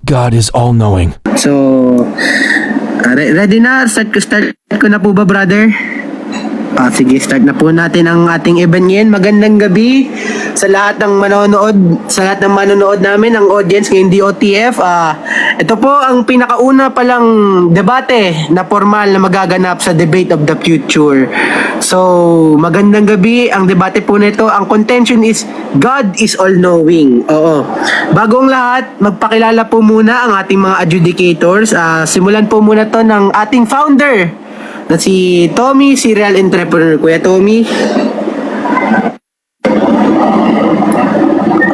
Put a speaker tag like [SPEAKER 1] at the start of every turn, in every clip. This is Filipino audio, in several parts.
[SPEAKER 1] God is all-knowing.
[SPEAKER 2] So, ready na? Start ko na po ba, brother? Sige, start na po natin ang ating event ngayon. Magandang gabi sa lahat ng manonood namin, ang audience ngayong DOTF. Ito po ang pinakauna palang debate na formal na magaganap sa Debate of the Future. So, magandang gabi. Ang debate po nito, ang contention is God is all-knowing. Oo. Bagong lahat, magpakilala po muna ang ating mga adjudicators. Simulan po muna to ng ating founder na si Tommy, serial entrepreneur. Kuya Tommy.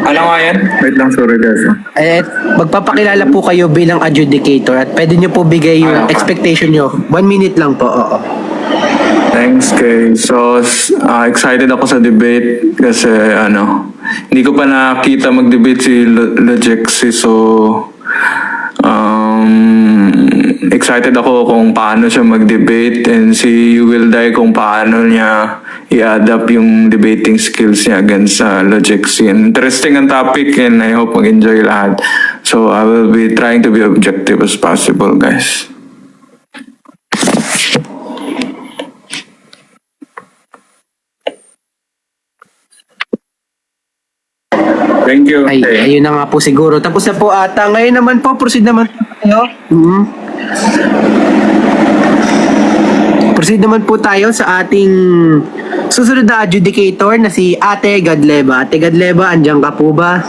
[SPEAKER 3] Ano nga yan? Wait lang, sorry guys.
[SPEAKER 2] Magpapakilala po kayo bilang adjudicator at pwede nyo po bigay yung expectation nyo. 1 minute lang po. Oo.
[SPEAKER 3] Thanks, Kay. So, excited ako sa debate kasi hindi ko pa nakita mag-debate si Logexy. So, excited ako kung paano siya mag-debate and si Will Die kung paano niya i-adapt yung debating skills niya against Logexy. Interesting ang topic and I hope mag-enjoy lahat. So, I will be trying to be objective as possible, guys. Thank you.
[SPEAKER 2] Ayun na nga po siguro. Tapos na po ata. Ngayon naman po, proceed naman tayo. Proceed naman po tayo sa ating susunod na adjudicator na si Ate Gadleva. Ate Gadleva, andyan ka po ba?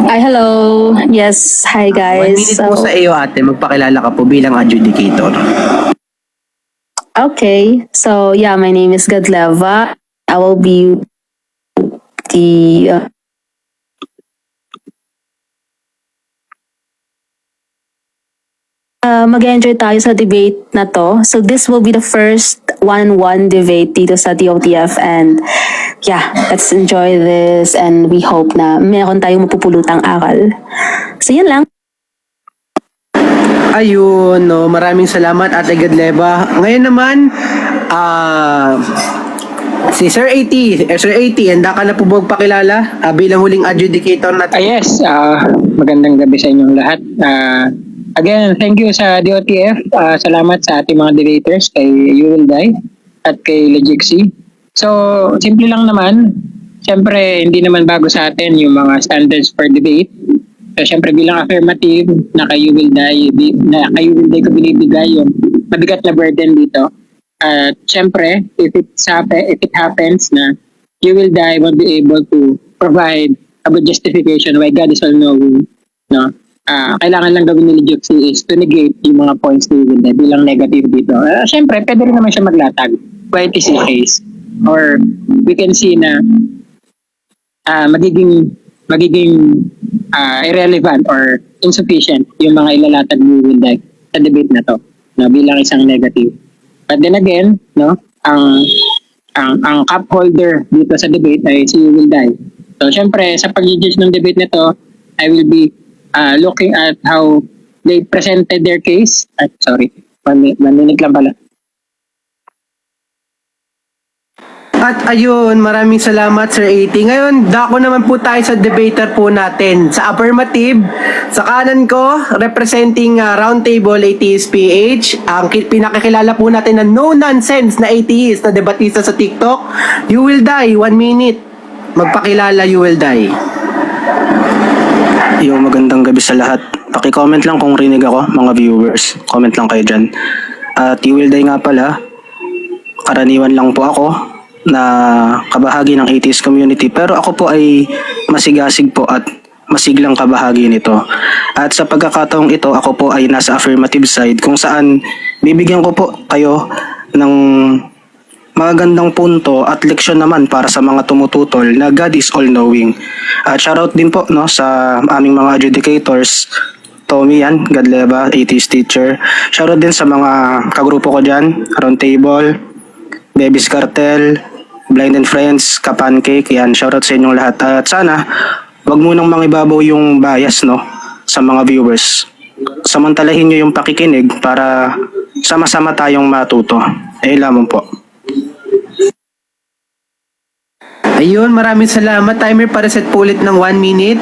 [SPEAKER 4] Hi, hello. Yes, hi
[SPEAKER 2] 1
[SPEAKER 4] guys.
[SPEAKER 2] minute po sa iyo, ate. Magpakilala ka po bilang adjudicator.
[SPEAKER 4] Okay, so yeah, my name is Gadleva. I will be the mag-enjoy tayo sa debate na to. So this will be the first one-on-one debate dito sa DOTF and yeah, let's enjoy this and we hope na meron tayong mapupulutang aral. So yun lang.
[SPEAKER 2] Ayun, no, maraming salamat Ate Gadleva. Ngayon naman, si Sir AT, Sir AT, handa ka na po magpakilala bilang huling adjudicator natin?
[SPEAKER 5] Yes, magandang gabi sa inyong lahat. Again, thank you sa DOTF. Salamat sa ating mga debaters, kay Will Die at kay Logexy. So, simple lang naman. Siyempre, hindi naman bago sa atin yung mga standards for debate. So, siyempre, bilang affirmative na kay Will Die ko binibigay yung mabigat na burden dito. At siyempre, if it happens na you will die won't be able to provide a good justification why God is all-knowing, no? Kailangan lang gawin ni Logexy is to negate yung mga points ni will die bilang negative dito. Siyempre, pwede rin naman siya maglatag why it is the case. Or we can see na magiging irrelevant or insufficient yung mga ilalatag ni will die sa debate na to, no, bilang isang negative. But then again, no, ang cup holder dito sa debate ay si Will Die. So, syempre, sa pag-judge ng debate nito, I will be looking at how they presented their case. Sorry, 1 minute lang pala.
[SPEAKER 2] At ayun, maraming salamat Sir AT. Ngayon, dako naman po tayo sa debater po natin. Sa affirmative, sa kanan ko, representing Roundtable Atheist PH, ang pinakakilala po natin na no-nonsense na atheist na debatista sa TikTok, You Will Die, 1 minute. Magpakilala, You Will Die.
[SPEAKER 6] Yung magandang gabi sa lahat. Paki-comment lang kung rinig ako, mga viewers. Comment lang kayo dyan. At You Will Die nga pala, karaniwan lang po ako na kabahagi ng atheist community, pero ako po ay masigasig po at masiglang kabahagi nito. At sa pagkakataong ito, ako po ay nasa affirmative side kung saan bibigyan ko po kayo ng magagandang punto at leksyon naman para sa mga tumututol na God is all-knowing. At shoutout din po, no, sa aming mga adjudicators, Tommy yan, Gadleva, atheist teacher. Shoutout din sa mga kagrupo ko dyan, Roundtable, Babies Cartel, Blind and Friends, Kapancake, yan, shoutout sa inyong lahat. At sana, wag munang mangibabaw yung bias, no, sa mga viewers. Samantalahin nyo yung pakikinig para sama-sama tayong matuto. Lamang po.
[SPEAKER 2] Ayun, maraming salamat. Timer para set po ulit ng 1 minute.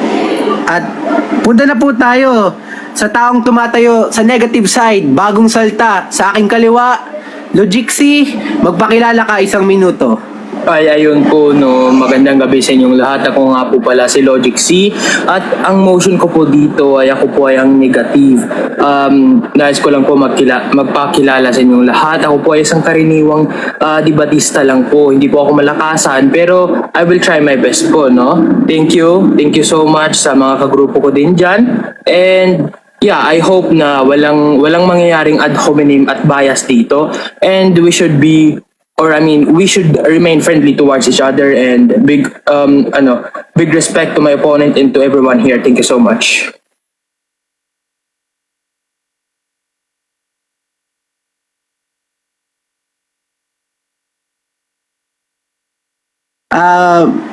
[SPEAKER 2] At punta na po tayo sa taong tumatayo sa negative side, bagong salta sa aking kaliwa, Logixy, magpakilala ka 1 minuto.
[SPEAKER 1] Ay, ayun po, no. Magandang gabi sa inyong lahat. Ako nga po pala si Logic C. At ang motion ko po dito ay ako po ay ang negative. Nais ko lang po magpakilala sa inyong lahat. Ako po ay isang karaniwang debatista lang po. Hindi po ako malakasan, pero I will try my best po, no. Thank you. Thank you so much sa mga kagrupo ko din dyan. And yeah, I hope na walang mangyayaring ad hominem at bias dito. And we should we should remain friendly towards each other and big respect to my opponent and to everyone here. Thank you so much.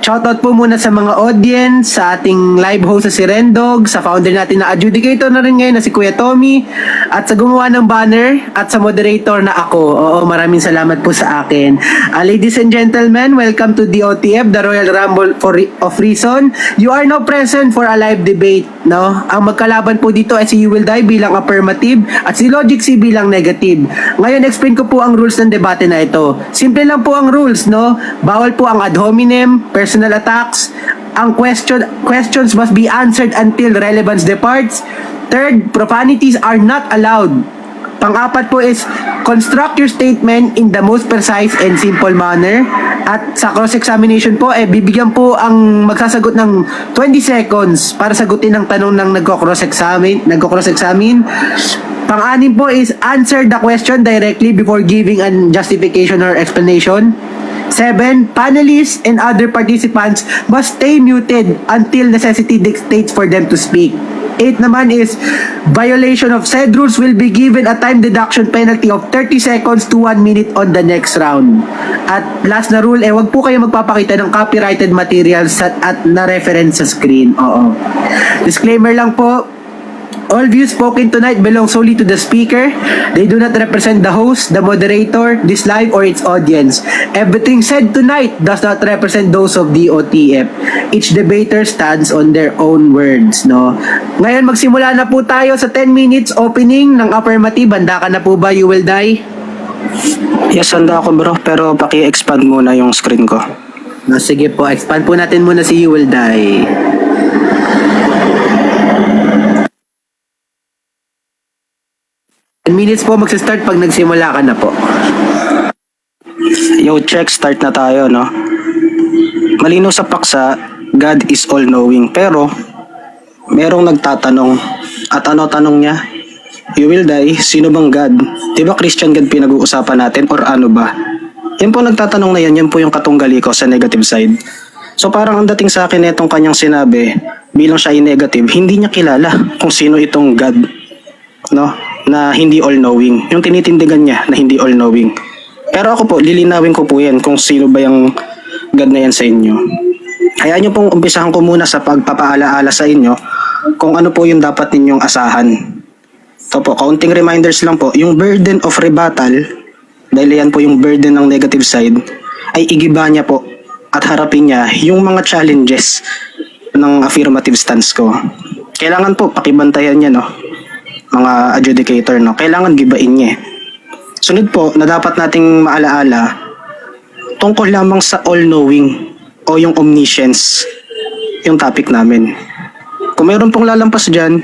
[SPEAKER 2] Shoutout po muna sa mga audience, sa ating live host na si Rendog, sa founder natin na adjudicator na rin ngayon na si Kuya Tommy, at sa gumawa ng banner, at sa moderator na ako. Oo, maraming salamat po sa akin. Ladies and gentlemen, welcome to the OTF, the Royal Rumble of Reason. You are now present for a live debate, no? Ang magkalaban po dito ay si You Will Die bilang affirmative at si Logic C bilang negative. Ngayon, explain ko po ang rules ng debate na ito. Simple lang po ang rules, no? Bawal po ang ad hominem, personal attacks. Ang questions must be answered until relevance departs. Third, profanities are not allowed. Pang-apat po is construct your statement in the most precise and simple manner. At sa cross-examination po, bibigyan po ang magsasagot ng 20 seconds para sagutin ang tanong ng nagko-cross-examine. Pang-anim po is answer the question directly before giving an justification or explanation. 7. Panelists and other participants must stay muted until necessity dictates for them to speak. 8 naman is violation of said rules will be given a time deduction penalty of 30 seconds to 1 minute on the next round. At last na rule, wag po kayo magpapakita ng copyrighted materials at na-reference sa screen. Oo. Disclaimer lang po, all views spoken tonight belong solely to the speaker. They do not represent the host, the moderator, this live, or its audience. Everything said tonight does not represent those of the OTF. Each debater stands on their own words, no? Ngayon, magsimula na po tayo sa 10 minutes opening ng affirmative. Handa ka na po ba, You Will Die?
[SPEAKER 6] Yes, handa ako bro, pero paki-expand muna yung screen ko.
[SPEAKER 2] No, sige po, expand po natin muna si You Will Die. Minutes po magsa-start pag nagsimula ka na po.
[SPEAKER 6] Yo, check, start na tayo, no? Malino sa paksa, God is all-knowing. Pero, merong nagtatanong. At ano tanong niya? You will die, sino bang God? Diba Christian God pinag-uusapan natin or ano ba? Yan po nagtatanong na yan po yung katunggali ko sa negative side. So parang ang dating sa akin itong kanyang sinabi, bilang siya ay negative, hindi niya kilala kung sino itong God. No? Na hindi all-knowing. Yung tinitindigan niya na hindi all-knowing. Pero ako po, lilinawin ko po yan kung sino ba yung God na yan sa inyo. Hayaan niyo pong umpisahan ko muna sa pagpapaalaala sa inyo kung ano po yung dapat ninyong asahan. Ito po, counting reminders lang po. Yung burden of rebuttal, dahil yan po yung burden ng negative side, ay igiba niya po at harapin niya yung mga challenges ng affirmative stance ko. Kailangan po pakibantayan niya, no? Mga adjudicator, no? Kailangan gibain niya. Sunod po, na dapat nating maalaala, tungkol lamang sa all-knowing o yung omniscience, yung topic namin. Kung meron pong lalampas dyan,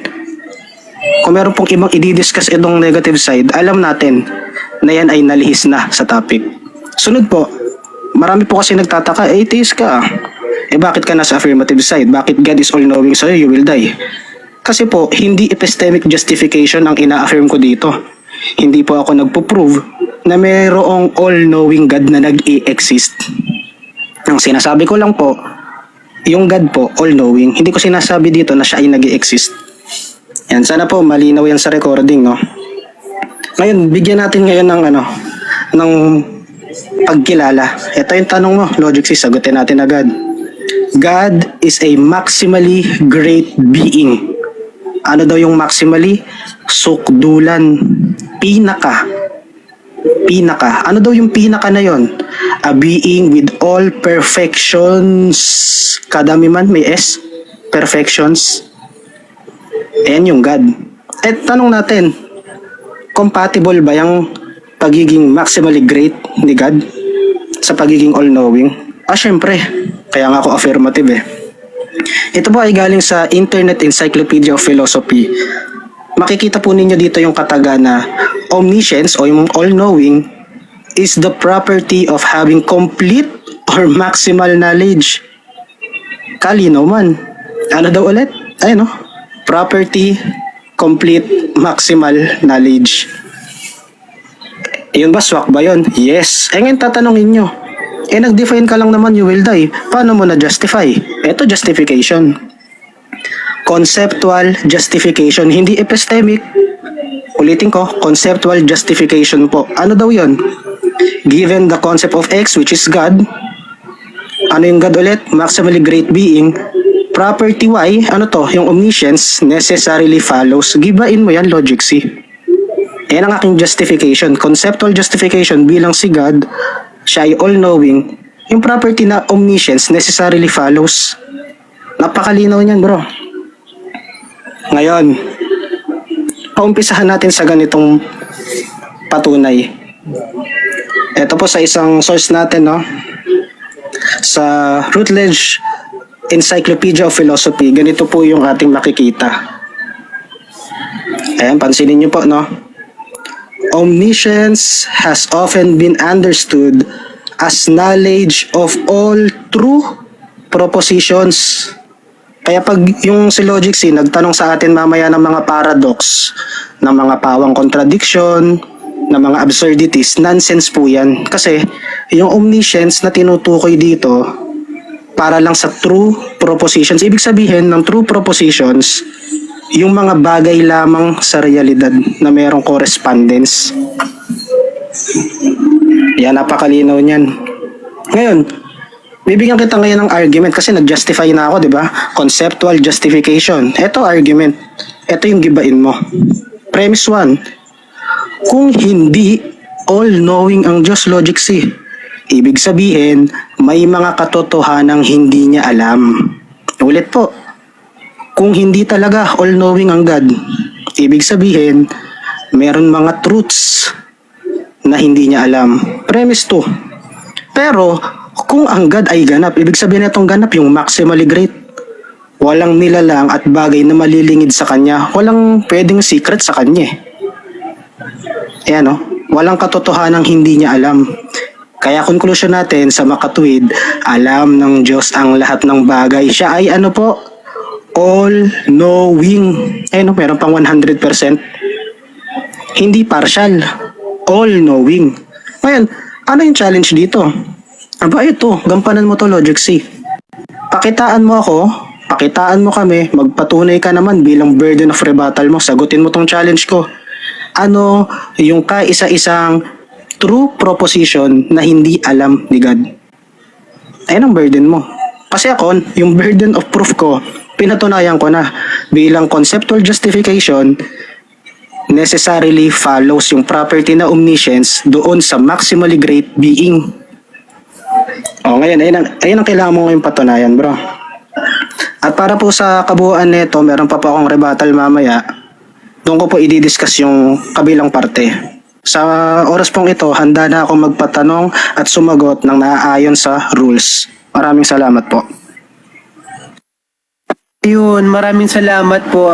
[SPEAKER 6] kung meron pong ibang i-discuss itong negative side, alam natin na yan ay nalihis na sa topic. Sunod po, marami po kasi nagtataka, atheist ka. Bakit ka nasa affirmative side? Bakit God is all-knowing sa'yo? You will die. Kasi po, hindi epistemic justification ang ina-affirm ko dito. Hindi po ako nagpo-prove na mayroong all-knowing God na nag-i-exist. Ang sinasabi ko lang po, yung God po, all-knowing. Hindi ko sinasabi dito na siya ay nag-i-exist. Yan, sana po malinaw yan sa recording, no? Ngayon, bigyan natin ngayon ng ng pagkilala. Ito yung tanong mo, Logic C, sagutin natin agad. God is a maximally great being. Ano daw yung maximally? Sukdulan. Pinaka. Ano daw yung pinaka na yon? A being with all perfections. Kadami man, may S. Perfections. Yan yung God. Eh, tanong natin, compatible ba yung pagiging maximally great ni God sa pagiging all-knowing? Syempre. Kaya nga ako affirmative eh. Ito po ay galing sa Internet Encyclopedia of Philosophy. Makikita po ninyo dito yung kataga na omniscience o yung all-knowing is the property of having complete or maximal knowledge. Kalinaw man. Ano daw ulit? Ayun, no? Property, complete, maximal knowledge. Yun ba? Swak ba yun? Yes. Ngayon tatanungin nyo. Nag-define ka lang naman, you will die. Paano mo na-justify? Ito, justification. Conceptual justification, hindi epistemic. Ulitin ko, conceptual justification po. Ano daw yun? Given the concept of X, which is God. Ano yung God ulit? Maximally great being. Property Y, ano to? Yung omniscience necessarily follows. Gibain mo yan, logic C. Yan ang aking justification. Conceptual justification bilang si God, siya ay all-knowing. Yung property na omniscience necessarily follows. Napakalinaw niyan, bro. Ngayon, paumpisahan natin sa ganitong patunay. Ito po sa isang source natin, no? Sa Routledge Encyclopedia of Philosophy, ganito po yung ating makikita. Ayan, pansinin nyo po, no? Omniscience has often been understood as knowledge of all true propositions. Kaya pag yung si Logic C nagtanong sa atin mamaya ng mga paradox, ng mga pawang contradiction, ng mga absurdities, nonsense po yan. Kasi yung omniscience na tinutukoy dito para lang sa true propositions. Ibig sabihin ng true propositions, yung mga bagay lamang sa realidad na mayroong correspondence. Yan, napakalinaw niyan. Ngayon, bibigyan kita ngayon ng argument kasi nag-justify na ako, di ba? Conceptual justification. Ito argument. Ito yung gibain mo. Premise 1. Kung hindi all-knowing ang Diyos, logic C, ibig sabihin, may mga katotohanang hindi niya alam. Ulit po. Kung hindi talaga all-knowing ang God, ibig sabihin, meron mga truths na hindi niya alam. Premise 2. Pero, kung ang God ay ganap, ibig sabihin itong ganap yung maximally great. Walang nilalang at bagay na malilingid sa Kanya. Walang pwedeng secret sa Kanya. Ayan, no? Walang katotohanang hindi niya alam. Kaya conclusion natin sa makatuwid, alam ng Diyos ang lahat ng bagay. Siya ay ano po? All-knowing. Ayun, no? Meron pang 100%. Hindi partial. All-knowing. Ngayon, ano yung challenge dito? Aba ito, gampanan mo to, Logic C. Pakitaan mo ako, pakitaan mo kami, magpatunay ka naman bilang burden of rebuttal mo. Sagutin mo tong challenge ko. Ano yung kaisa-isang true proposition na hindi alam ni God? Ayun ang burden mo. Kasi ako, yung burden of proof ko, pinatunayan ko na bilang conceptual justification, necessarily follows yung property na omniscience doon sa maximally great being. Ngayon, ayun ang kailangan mo ngayong patunayan, bro. At para po sa kabuuan nito, meron pa po akong rebuttal mamaya. Doon ko po i-discuss yung kabilang parte. Sa oras pong ito, handa na ako magpatanong at sumagot ng naaayon sa rules. Maraming salamat po.
[SPEAKER 2] Yun, maraming salamat po.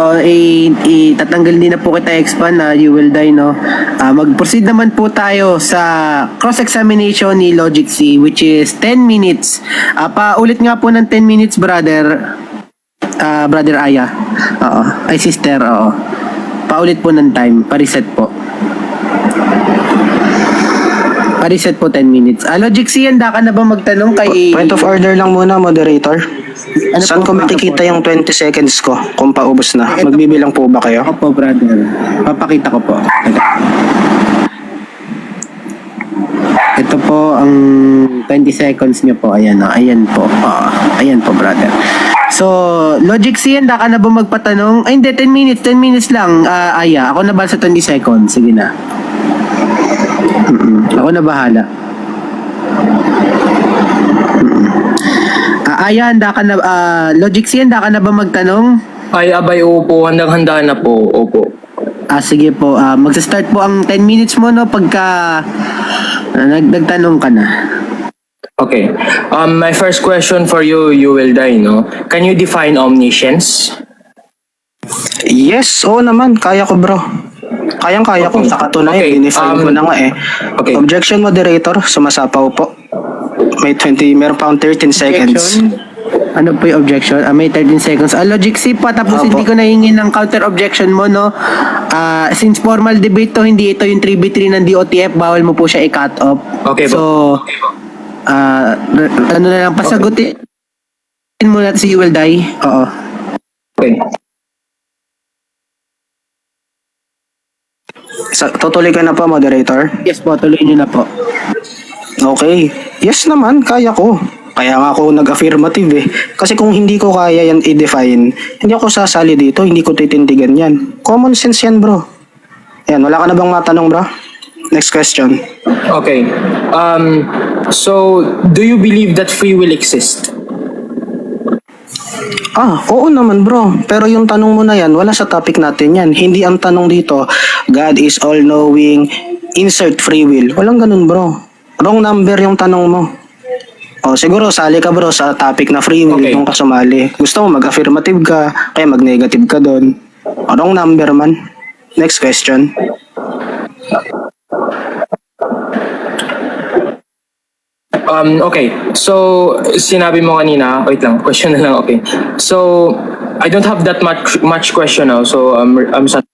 [SPEAKER 2] Tatanggal din na po kita expand na you will die, no? Mag-proceed naman po tayo sa cross-examination ni Logic C, which is 10 minutes. Paulit nga po ng 10 minutes, brother. Brother Aya. Oo. Ay, sister, oo. Paulit po ng time. Pa-reset po. Pa-reset po 10 minutes. Logic C, handa ka na ba magtanong kay...
[SPEAKER 6] Point of order lang muna, moderator.
[SPEAKER 2] Ano
[SPEAKER 6] Saan
[SPEAKER 2] po,
[SPEAKER 6] ko makikita yung 20 seconds ko kung paubos na? Magbibilang po ba kayo?
[SPEAKER 2] Opo, brother. Papakita ko po. Ito po ang 20 seconds nyo po. Ayan, ayan po. Ayan po, brother. So, Logic C, handa ka na ba magpatanong? Ay, hindi, 10 minutes. 10 minutes lang. Aya, ako na ba sa 20 seconds? Sige na. Ako na bahala. Aya, handa ka na, Logic C, handa ka na ba magtanong?
[SPEAKER 1] Ay, abay, opo. Handang-handa na po. Opo.
[SPEAKER 2] Sige po. Magsa-start po ang 10 minutes mo, no? Pagka nagtanong ka na.
[SPEAKER 1] Okay. My first question for you, Wilday, no? Can you define omniscience?
[SPEAKER 6] Yes, oo naman. Kaya ko, bro. Kayang-kaya ko.
[SPEAKER 1] Okay.
[SPEAKER 6] Sa katunayan,
[SPEAKER 1] Okay,
[SPEAKER 6] dinefine ko na nga eh.
[SPEAKER 1] okay.
[SPEAKER 6] Objection, moderator. Sumasapaw po. Meron pa akong 13 seconds.
[SPEAKER 2] Ano po yung objection? May 13 seconds. Logic C pa, tapos
[SPEAKER 6] Opo.
[SPEAKER 2] hindi ko nahingin ng counter objection mo, no? Since formal debate to, hindi ito yung 3v3 ng DOTF, bawal mo po siya i-cut off.
[SPEAKER 1] Okay po.
[SPEAKER 2] So, ano na lang, pasagutin mo natin si Wilday. Oo.
[SPEAKER 1] Okay.
[SPEAKER 6] Tutuloy ka na po, moderator.
[SPEAKER 2] Yes po, tuloy nyo na po.
[SPEAKER 6] Okay. Yes naman, kaya ko. Kaya nga ako nag-affirmative eh. Kasi kung hindi ko kaya yan i-define, hindi ako sasali dito, hindi ko titindigan yan. Common sense yan, bro. Yan, wala ka na bang matanong, bro? Next question.
[SPEAKER 1] Okay. So, do you believe that free will exists?
[SPEAKER 6] Oo naman, bro. Pero yung tanong mo na yan, wala sa topic natin yan. Hindi ang tanong dito, God is all-knowing, insert free will. Walang ganun, bro. Wrong number yung tanong mo. Siguro sali ka, bro, sa topic na free will,
[SPEAKER 1] Okay.
[SPEAKER 6] yung kasumali. Gusto mo mag-affirmative ka, kaya mag-negative ka doon. Wrong number man. Next question.
[SPEAKER 1] Okay. So, sinabi mo kanina, wait lang, question na lang, okay. So, I don't have that much question now, so I'm sorry.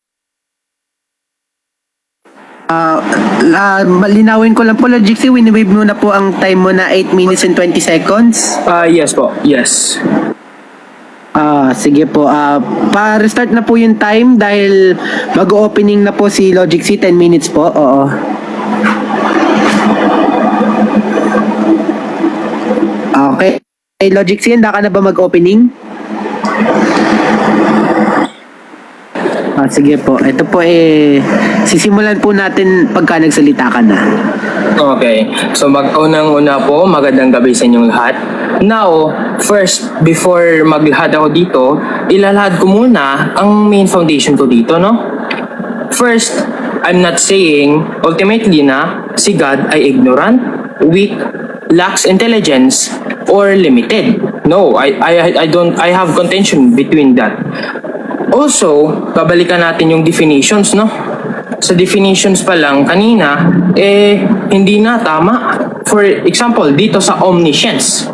[SPEAKER 2] Linawin ko lang po, Logic C, wini-wave mo na po ang time mo na 8 minutes and 20 seconds.
[SPEAKER 1] Yes po, yes.
[SPEAKER 2] Sige po. Pa-restart na po yung time dahil mag-opening na po si Logic C, 10 minutes po. Oo. Okay. Logic C, handa ka na ba mag-opening? Sige po. Ito po sisimulan po natin pagka nagsalita ka na.
[SPEAKER 1] Okay. So, unang-una po, magandang gabi sa inyong lahat. Now, first, before maglahad ako dito, ilalahad ko muna ang main foundation ko dito, no? First, I'm not saying ultimately na si God ay ignorant, weak, lacks intelligence, or limited. No, I have contention between that. Also, babalikan natin yung definitions, no? Sa definitions pa lang kanina, hindi na tama. For example, dito sa omniscience,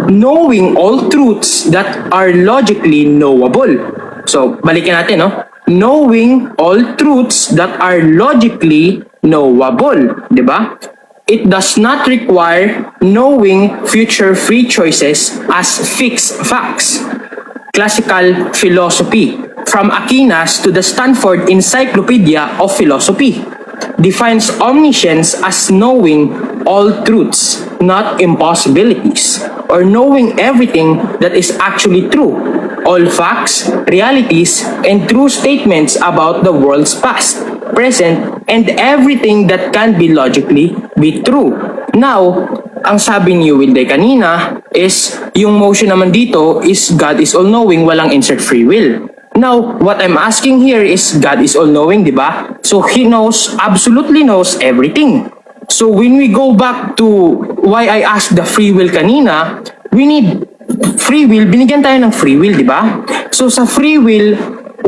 [SPEAKER 1] knowing all truths that are logically knowable. So, balikan natin, no? Knowing all truths that are logically knowable, di ba? It does not require knowing future free choices as fixed facts. Classical philosophy, from Aquinas to the Stanford Encyclopedia of Philosophy, defines omniscience as knowing all truths, not impossibilities, or knowing everything that is actually true, all facts, realities, and true statements about the world's past, present, and everything that can be logically be true. Now, ang sabi ni Wilday kanina is, yung motion naman dito is God is all-knowing, walang insert free will. Now, what I'm asking here is God is all-knowing, di ba? So, He knows, absolutely knows everything. So, when we go back to why I asked the free will kanina, we need free will, binigyan tayo ng free will, di ba? So, sa free will,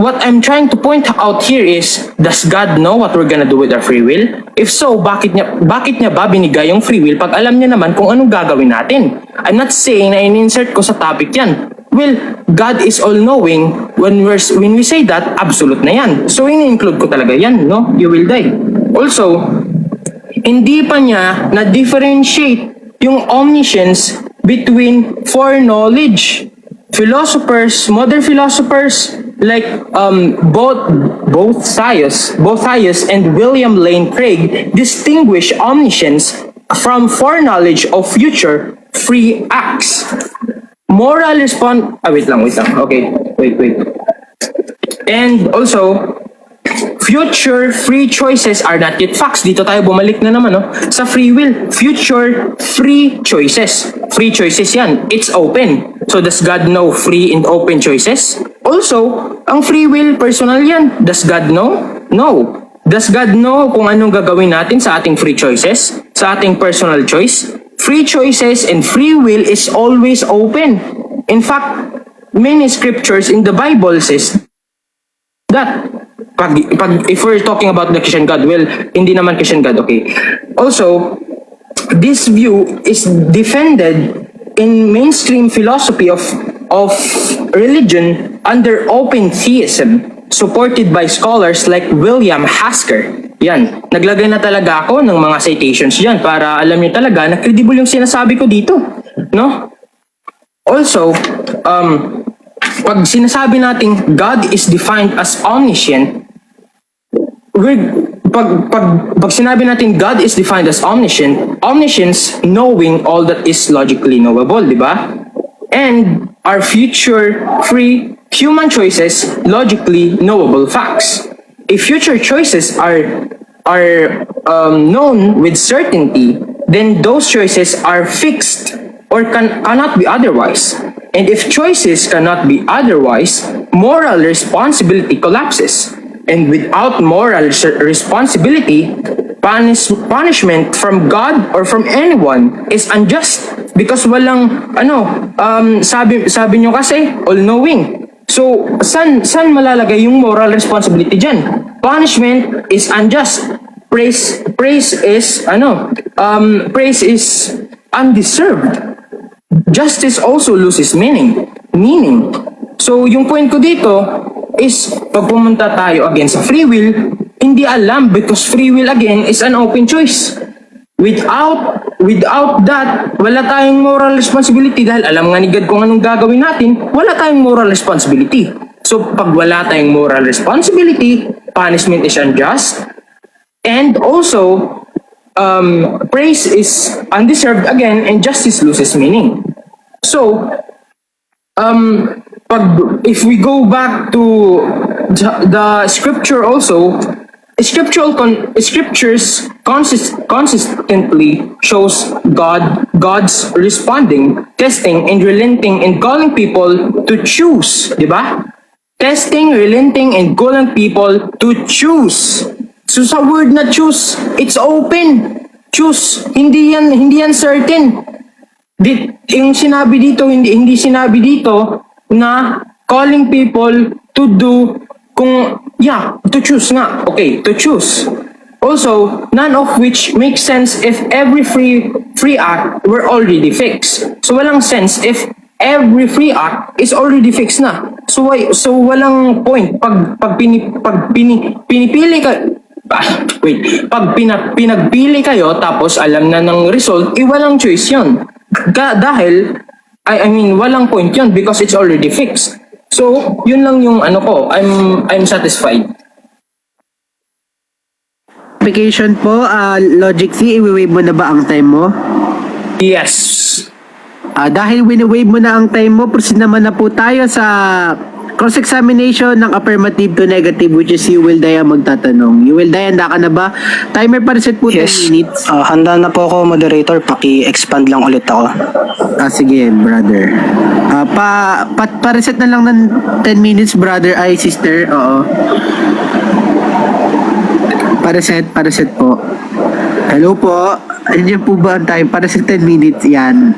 [SPEAKER 1] what I'm trying to point out here is, does God know what we're gonna do with our free will? If so, bakit niya ba binigay yung free will pag alam niya naman kung anong gagawin natin? I'm not saying na in-insert ko sa topic yan. Well, God is all-knowing. When we say that, absolute na yan. So, ini-include ko talaga yan, no? You will die. Also, hindi pa niya na-differentiate yung omniscience between foreknowledge. Modern philosophers like both Thias and William Lane Craig distinguish omniscience from foreknowledge of future free acts. Wait lang. Okay, wait. And also, future free choices are not yet facts. Dito tayo bumalik na naman, no? Sa free will, future free choices. Free choices yan. It's open. So does God know free and open choices? Also, ang free will, personal yan. Does God know? No. Does God know kung anong gagawin natin sa ating free choices? Sa ating personal choice? Free choices and free will is always open. In fact, many scriptures in the Bible says that if we're talking about the Christian God, well, hindi naman Christian God, okay. Also, this view is defended in mainstream philosophy of religion under open theism, supported by scholars like William Hasker. Yan, naglagay na talaga ako ng mga citations dyan para alam niyo talaga na credible yung sinasabi ko dito, no? Also, pag sinasabi natin God is defined as omniscient, pag sinabi natin God is defined as omniscient, omniscience knowing all that is logically knowable, di ba? And our future free human choices logically knowable facts. If future choices are known with certainty, then those choices are fixed or cannot be otherwise. And if choices cannot be otherwise, moral responsibility collapses. And without moral responsibility, punishment from God or from anyone is unjust because walang sabi nyo kasi all-knowing. So san malalagay yung moral responsibility dyan? Punishment is unjust. Praise is undeserved. Justice also loses meaning. So yung point ko dito is pag pumunta tayo again sa free will, hindi alam because free will again is an open choice. Without that, wala tayong moral responsibility dahil alam nga ni God kung anong gagawin natin, wala tayong moral responsibility. So pag wala tayong moral responsibility, punishment is unjust. And also, praise is undeserved again and justice loses meaning. So, if we go back to the scripture also, scriptures consistently shows God's responding, testing, and relenting and calling people to choose, di ba? Testing, relenting, and calling people to choose. So sa word na choose, it's open. Choose. Hindi yan certain. Yung sinabi dito, hindi sinabi dito na calling people to do to choose nga. Okay, to choose. Also, none of which makes sense if every free act were already fixed. So walang sense if every free act is already fixed na. So walang point pag pinipili ka pinagpili kayo tapos alam na ng result, walang choice 'yon. Dahil I mean walang point 'yon because it's already fixed. So, yun lang yung ko, I'm satisfied.
[SPEAKER 2] Application po, Logic C, i-wave mo na ba ang time mo?
[SPEAKER 1] Yes.
[SPEAKER 2] Dahil wini-wave mo na ang time mo, proceed naman na po tayo sa cross-examination ng affirmative to negative, which is you will die ang magtatanong. You will die, handa ka na ba? Timer pa reset po 10 minutes.
[SPEAKER 6] Handa na po ako, moderator. Paki-expand lang ulit ako.
[SPEAKER 2] Sige, brother. Pa-reset na lang ng 10 minutes, brother. Ay, sister. Oo. Pa-reset po. Hello po. Andiyan po ba ang time? Para sa 10 minutes yan.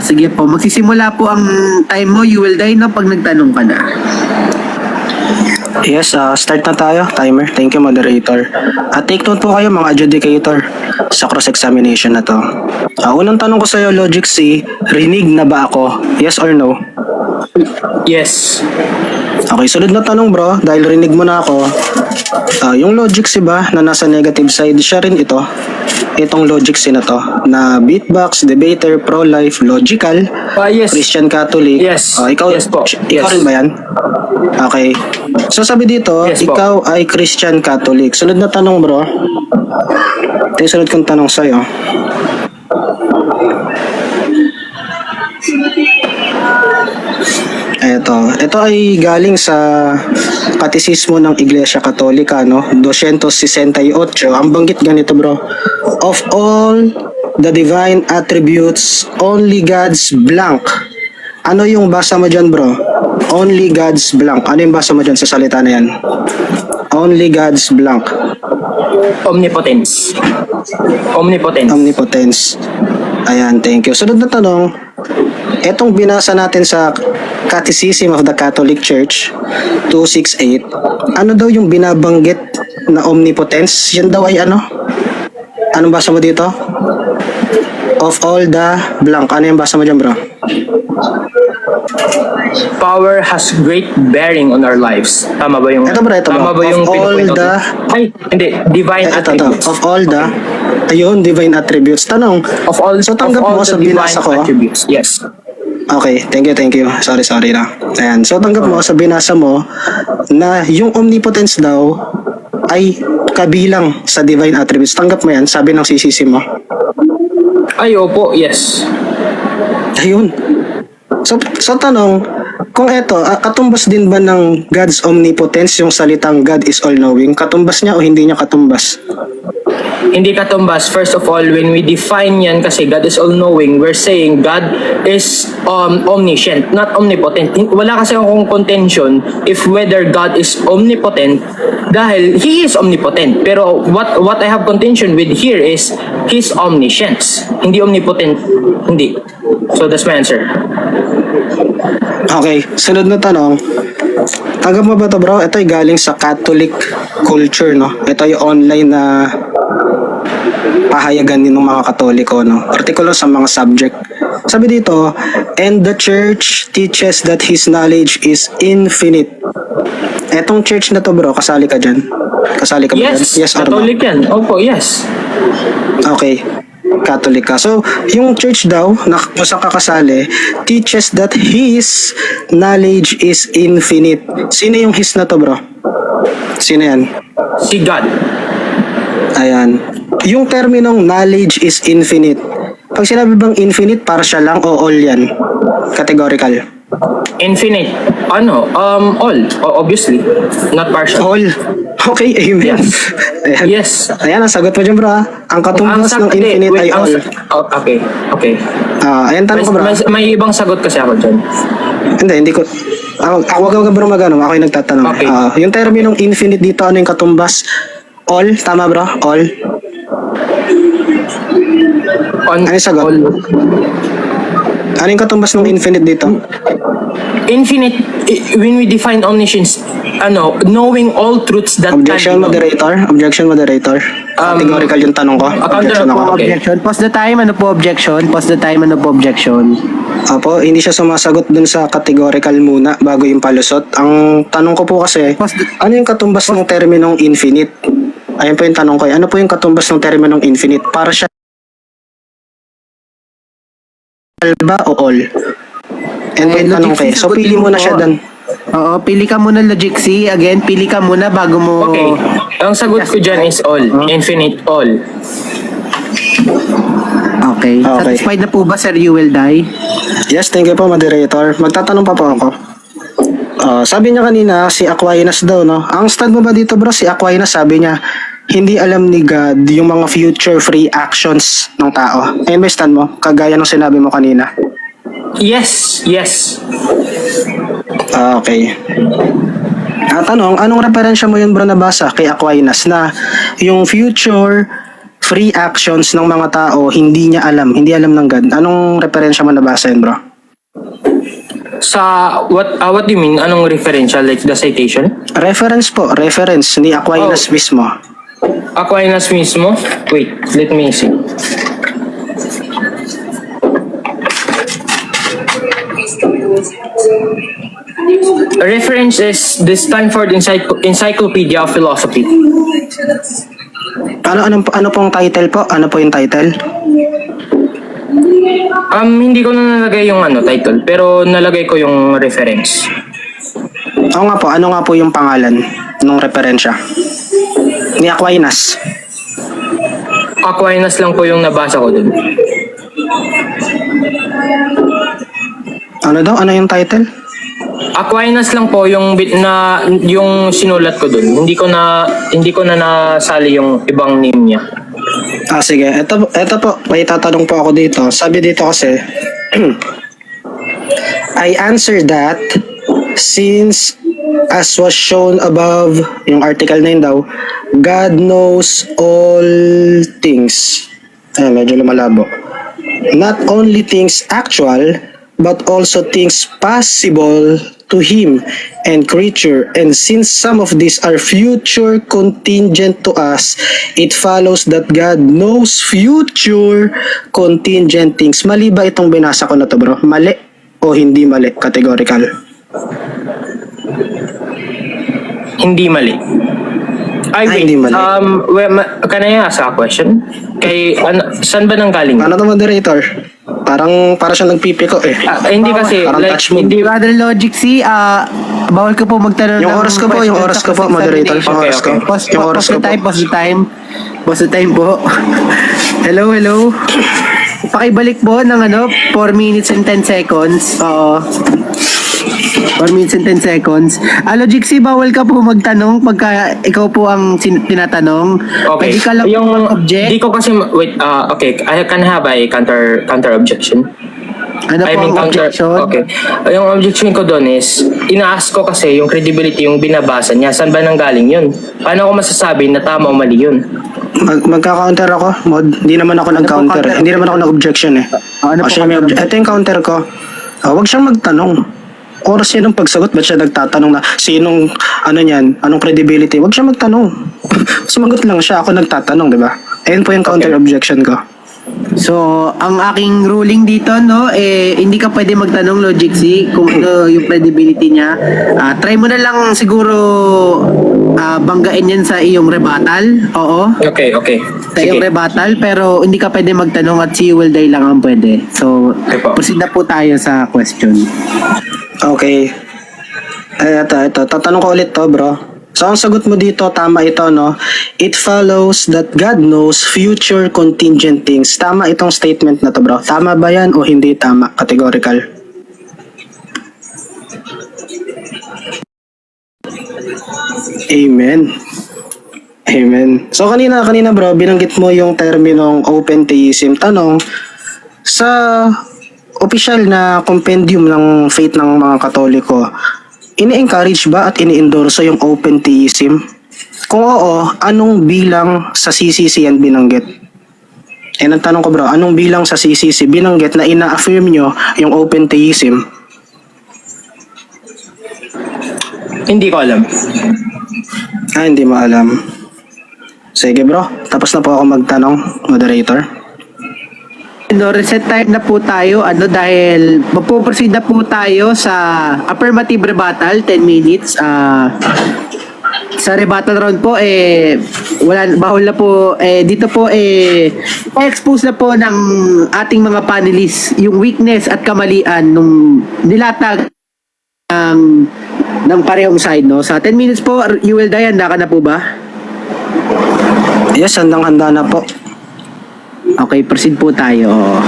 [SPEAKER 2] Sige po. Magsisimula po ang time mo. You will die na pag nagtanong ka na.
[SPEAKER 6] Yes, start na tayo. Timer. Thank you, moderator. Take note po kayo, mga adjudicator, sa cross-examination na to. Unang tanong ko sa'yo, Logic C, rinig na ba ako? Yes or no?
[SPEAKER 1] Yes.
[SPEAKER 6] Okay, sunod na tanong bro, dahil rinig mo na ako. Yung Logic C ba na nasa negative side, siya rin ito. Itong Logic C na to, na beatbox, debater, pro-life, logical,
[SPEAKER 1] Yes.
[SPEAKER 6] Christian Catholic.
[SPEAKER 1] Yes.
[SPEAKER 6] Ikaw,
[SPEAKER 1] Yes po.
[SPEAKER 6] ikaw
[SPEAKER 1] Yes.
[SPEAKER 6] rin ba yan? Okay. So sabi dito,
[SPEAKER 1] Yes po.
[SPEAKER 6] ikaw ay Christian Catholic. Sunod na tanong bro. Ito yung sunod kong tanong sa'yo. Ito ay galing sa Katisismo ng Iglesia Katolika, no? 268. Ang banggit ganito, bro. Of all the divine attributes, only God's blank. Ano yung basa mo dyan, bro? Only God's blank. Ano yung basa mo dyan sa salita na yan? Only God's blank.
[SPEAKER 1] Omnipotence. Omnipotence.
[SPEAKER 6] Omnipotence. Ayan, thank you. Sunod na tanong, etong binasa natin sa Catechism of the Catholic Church 268, ano daw yung binabanggit na omnipotence? Yan daw ay ano? Anong basa mo dito? Of all the blank. Ano yung basa mo dyan, bro?
[SPEAKER 1] Power has great bearing on our lives. Tama ba yung...
[SPEAKER 6] Ito ba, ito ba?
[SPEAKER 1] Tama ba yung
[SPEAKER 6] Of all
[SPEAKER 1] pinupunto ko?
[SPEAKER 6] the-
[SPEAKER 1] Ay, hindi. Divine
[SPEAKER 6] Ito.
[SPEAKER 1] attributes.
[SPEAKER 6] Of all the, ayun, divine attributes. Tanong,
[SPEAKER 1] Of all,
[SPEAKER 6] so tanggap
[SPEAKER 1] of all
[SPEAKER 6] mo
[SPEAKER 1] the
[SPEAKER 6] sa
[SPEAKER 1] divine
[SPEAKER 6] binasa ko?
[SPEAKER 1] attributes. Yes.
[SPEAKER 6] Okay, thank you. Sorry na. Ayan, so tanggap mo sa binasa mo na yung omnipotence daw ay kabilang sa divine attributes. Tanggap mo yan, sabi ng CCC mo.
[SPEAKER 1] Ay, opo. Yes.
[SPEAKER 6] Ayun. So tanong, kung eto, katumbas din ba ng God's omnipotence yung salitang God is all-knowing? Katumbas niya o hindi niya katumbas?
[SPEAKER 1] Hindi katumbas. First of all, when we define yan, kasi God is all-knowing, we're saying God is omniscient, not omnipotent. Wala kasi akong contention if whether God is omnipotent dahil He is omnipotent. Pero what I have contention with here is His omniscience. Hindi omnipotent. Hindi. So that's my answer.
[SPEAKER 6] Okay, sunod na tanong. Tanggap mo ba ito, bro? Ito ay galing sa Catholic culture, no? Ito ay online na pahayagan din ng mga Katoliko, no? Particular sa mga subject. Sabi dito, and the church teaches that his knowledge is infinite. Etong church na to, bro, kasali ka dyan? Kasali ka ba dyan?
[SPEAKER 1] Yes.
[SPEAKER 6] Yes or no?
[SPEAKER 1] Catholic yan. Opo, yes.
[SPEAKER 6] Okay. Catholic ka. So, yung church daw na kung saan ka kasali teaches that his knowledge is infinite. Sino yung his na to, bro? Sino yan?
[SPEAKER 1] Si God.
[SPEAKER 6] Ayan. Yung terminong knowledge is infinite. Pag sinabi bang infinite, partial lang o all yan? Categorical.
[SPEAKER 1] Infinite. Ano? All. Obviously. Not partial.
[SPEAKER 6] All. Okay, amen.
[SPEAKER 1] Yes.
[SPEAKER 6] Ayan.
[SPEAKER 1] Yes.
[SPEAKER 6] Ayan, ang sagot mo dyan, bro. Ang katumbas ng infinite ay all.
[SPEAKER 1] Okay. Okay.
[SPEAKER 6] Ayan, tanong ko, bro.
[SPEAKER 1] May ibang sagot kasi ako dyan.
[SPEAKER 6] Hindi ko. Wag bro magano. Ako yung nagtatanong.
[SPEAKER 1] Okay.
[SPEAKER 6] Yung terminong infinite dito, ano yung katumbas? All? Tama, bro? All? Ano yung sagot?
[SPEAKER 1] All.
[SPEAKER 6] Ano yung katumbas ng infinite dito?
[SPEAKER 1] Infinite, when we define omniscience, knowing all truths that
[SPEAKER 6] Objection,
[SPEAKER 1] can be known.
[SPEAKER 6] moderator? Objection, moderator? Categorical yung tanong ko. Objection ako.
[SPEAKER 1] Okay.
[SPEAKER 2] Objection. Pause the time. Ano po objection? Pause the time. Ano po objection?
[SPEAKER 6] Opo, hindi siya sumasagot dun sa categorical muna bago yung palusot. Ang tanong ko po kasi, ano yung katumbas ng terminong infinite? Ayun po yung tanong ko. Ano po yung katumbas ng terminong infinite? Para siya ba o all? And po yung tanong ko. So, pili mo na siya dun.
[SPEAKER 2] Oo, pili ka muna Logic C. Again, pili ka muna bago mo...
[SPEAKER 1] Okay. Ang sagot ko dyan is all. Infinite all.
[SPEAKER 2] Okay. Satisfied na po ba, Sir You Will Die?
[SPEAKER 6] Yes, thank you po, moderator. Magtatanong pa po ako. Sabi niya kanina, si Aquinas daw, no? Ang stand mo ba dito, bro? Si Aquinas, sabi niya, hindi alam ni God yung mga future free actions ng tao. Ayun ba yung stand mo? Kagaya ng sinabi mo kanina.
[SPEAKER 1] Yes. Yes.
[SPEAKER 6] Okay. Tanong, anong referensya mo yun, bro, nabasa kay Aquinas na yung future free actions ng mga tao, hindi niya alam, hindi alam ng God. Anong referensya mo nabasa yun, bro?
[SPEAKER 1] Sa, what do you mean? Anong referential? Like the citation?
[SPEAKER 6] Reference po, reference ni Aquinas mismo.
[SPEAKER 1] Aquinas mismo? Wait, let me see. Reference is the Stanford Encyclopedia of Philosophy.
[SPEAKER 6] Ano pong title po? Ano po yung title?
[SPEAKER 1] Hindi ko na nalagay yung title, pero nalagay ko yung reference.
[SPEAKER 6] Oo nga po, ano nga po yung pangalan ng referensya? Ni Aquinas.
[SPEAKER 1] Aquinas lang po yung nabasa ko dun.
[SPEAKER 6] Ano daw? Ano yung title?
[SPEAKER 1] Aquinas lang po yung yung sinulat ko dun. Hindi ko na nasali yung ibang name niya.
[SPEAKER 6] Sige. Ito po, may tatanong po ako dito. Sabi dito kasi, I answer that Since, as was shown above, yung article na yun daw, God knows all things. Ay, medyo lumalabo. Not only things actual, but also things possible to him and creature. And since some of these are future contingent to us, it follows that God knows future contingent things. Mali ba itong binasa ko na to, bro? Mali o hindi mali? Categorical.
[SPEAKER 1] Hindi mali. Ay, wait.
[SPEAKER 6] hindi mali.
[SPEAKER 1] Can I ask a question? Saan ba nang galing?
[SPEAKER 6] Ano to, moderator? Para siya nagpipiko eh.
[SPEAKER 1] Hindi kasi,
[SPEAKER 6] Parang
[SPEAKER 1] like,
[SPEAKER 6] touch mo.
[SPEAKER 1] hindi,
[SPEAKER 2] Brother Logic C, bawal ka po magtanong
[SPEAKER 6] Yung
[SPEAKER 2] ng
[SPEAKER 6] oras ko po, yung
[SPEAKER 2] question
[SPEAKER 6] oras
[SPEAKER 2] sa
[SPEAKER 6] ko po, moderator. Yung
[SPEAKER 1] Okay,
[SPEAKER 6] oras ko.
[SPEAKER 1] okay.
[SPEAKER 6] Yung oras ko po.
[SPEAKER 2] Pause the time. Pause the time po. Hello. Pakibalik po ng 4 minutes and 10 seconds. Oo. 4 minutes and 10 seconds. Logic C, bawal ka po magtanong pagka ikaw po ang tinatanong.
[SPEAKER 1] okay.
[SPEAKER 2] Pwede ka lang
[SPEAKER 1] Yung,
[SPEAKER 2] object.
[SPEAKER 1] di ko kasi, wait, okay, I can have a counter objection.
[SPEAKER 2] Ano po ang objection?
[SPEAKER 1] Okay. Yung objection ko doon is, ina-ask ko kasi yung credibility, yung binabasa niya, saan ba nang galing yun? Paano ko masasabi na tama o mali yun?
[SPEAKER 6] Magka-counter ako, mod. Hindi naman ako nag-counter.
[SPEAKER 2] counter?
[SPEAKER 6] Hindi naman ako nag-objection eh.
[SPEAKER 2] Ano po
[SPEAKER 6] Siya may
[SPEAKER 2] counter?
[SPEAKER 6] ito yung counter ko. Huwag siyang magtanong. Oras niya ng pagsagot, ba't siya nagtatanong na sinong, anong credibility? Huwag siya magtanong. Sumagot lang siya, ako nagtatanong, di ba? Ayun po yung counter objection ko.
[SPEAKER 2] So, ang aking ruling dito, hindi ka pwede magtanong, Logic C, kung ano yung credibility niya. Try mo na lang siguro banggain yan sa iyong rebuttal. Oo.
[SPEAKER 1] Okay.
[SPEAKER 2] Sa iyong
[SPEAKER 1] Sige.
[SPEAKER 2] rebuttal, pero hindi ka pwede magtanong at si Will Day lang ang pwede. So,
[SPEAKER 1] Okay po.
[SPEAKER 2] proceed na po tayo sa question.
[SPEAKER 6] Okay. Ito. Tatanong ko ulit to, bro. So, ang sagot mo dito, tama ito, no? It follows that God knows future contingent things. Tama itong statement na to, bro. Tama ba yan o hindi tama? Categorical. Amen. So, kanina, bro, binanggit mo yung terminong open theism. Tanong, sa official na compendium ng faith ng mga Katoliko, ini-encourage ba at ini-endorso yung open theism? Kung oo, anong bilang sa CCC yan binanggit? Ang tanong ko, bro, anong bilang sa CCC binanggit na ina-affirm nyo yung open theism?
[SPEAKER 1] Hindi ko alam.
[SPEAKER 6] Hindi mo alam. Sige, bro, tapos na po ako magtanong, moderator.
[SPEAKER 2] Reset time na po tayo dahil magpo-proceed na po tayo sa affirmative rebuttal 10 minutes. Sa rebuttal round po bahol na po dito po expose na po ng ating mga panelists yung weakness at kamalian nung nilatag ng parehong side, no. Sa 10 minutes po, you will die, handa ka na po ba?
[SPEAKER 6] Yes, handang-handa na po.
[SPEAKER 2] Okay, proceed po tayo.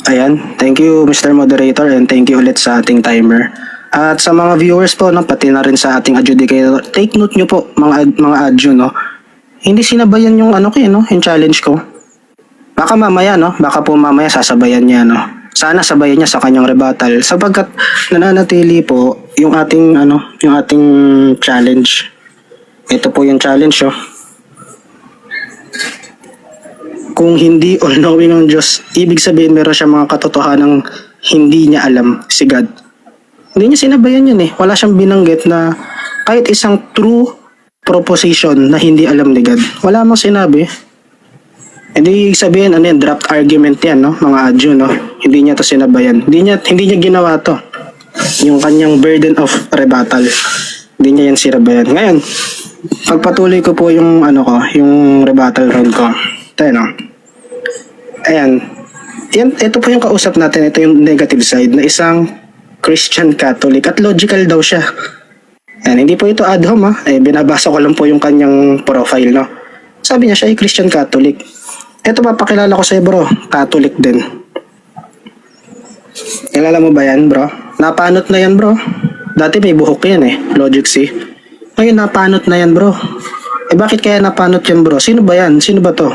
[SPEAKER 6] Ayan, thank you Mr. Moderator and thank you ulit sa ating timer. At sa mga viewers po, no, pati na rin sa ating adjudicator, take note nyo po mga adju, no. Hindi sinabayan yung yung challenge ko. Baka mamaya, no, po sasabayan niya, no. Sana sabayan niya sa kanyang rebuttal sapagkat nananatili po yung ating challenge. Ito po yung challenge, oh. Kung hindi all-knowing ang Diyos, ibig sabihin meron siya mga katotohanang hindi niya alam si God. Hindi niya sinabayan yun eh. Wala siyang binanggit na kahit isang true proposition na hindi alam ni God. Wala mong sinabi. Hindi sabihin draft argument yan, no? Mga adjo, no? Hindi niya to sinabayan. Hindi niya ginawa to. Yung kanyang burden of rebuttal. Hindi niya yan sinabayan. Ngayon, pagpatuloy ko po yung yung rebuttal round ko. Tayo, no? Ayan. Ito po yung kausap natin. Ito yung negative side na isang Christian Catholic at logical daw siya. Ayan, hindi po ito ad hom, ha. Binabasa ko lang po yung kanyang profile, no? Sabi niya siya ay Christian Catholic. Ito papakilala ko sa'yo, bro. Catholic din. Kilala mo ba yan, bro? Napanot na yan, bro. Dati may buhok yan Logic C. Ngayon napanot na yan, bro. Bakit kaya napanot yan, bro? Sino ba yan? Sino ba to?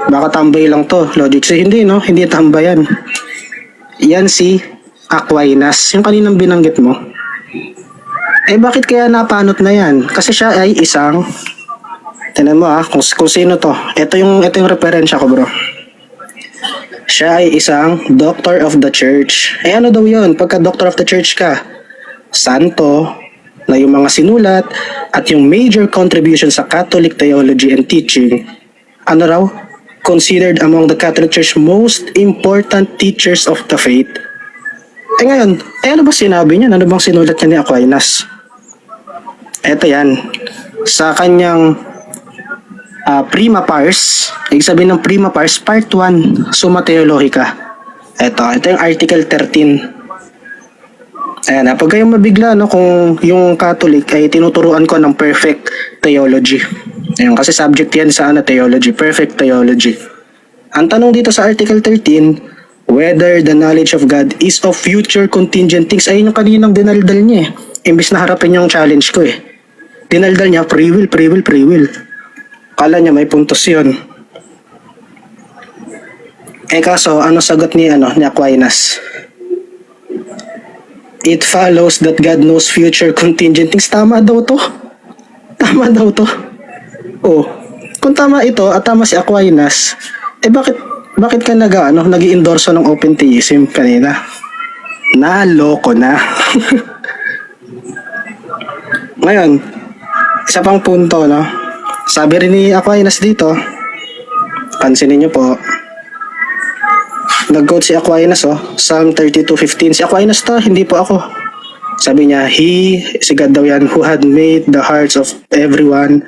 [SPEAKER 6] Baka tambay lang to, Logic C. Hindi, no? Hindi tambay yan. Yan si Aquinas, yung kaninang binanggit mo. Bakit kaya napanot na yan? Kasi siya ay isang, tinan mo kung sino to. Ito yung referensya ko, bro. Siya ay isang doctor of the church. Ano daw yun? Pagka doctor of the church ka, santo, na yung mga sinulat, at yung major contribution sa Catholic theology and teaching, ano raw? Considered among the Catholic Church most important teachers of the faith. Ngayon, ano ba sinabi niya? Ano bang sinulat niya ni Aquinas? Ito yan. Sa kanyang Prima Pars, ibig sabihin ng Prima Pars, Part 1, Summa Theologica. Ito yung Article 13. Ayan, pag kayong mabigla, kung yung Catholic ay tinuturuan ko ng perfect theology. Ayan, kasi subject yan sa theology, perfect theology. Ang tanong dito sa Article 13, whether the knowledge of God is of future contingent things. Ayun yung kaninang dinaldal niya Imbis na harapin yung challenge ko Dinaldal niya, free will. Kala niya may puntos yun. Kaso, ano sagot ni Aquinas? It follows that God knows future contingent things. Tama daw to. Kung tama ito at tama si Aquinas, bakit ka nag-i-endorso ng open theism kanina? Naloko na. Ngayon, isa pang punto, sabi rin ni Aquinas dito, pansinin niyo po, nag-quote si Aquinas, Psalm 32:15. Si Aquinas to, hindi po ako. Sabi niya, si God daw yan, who had made the hearts of every one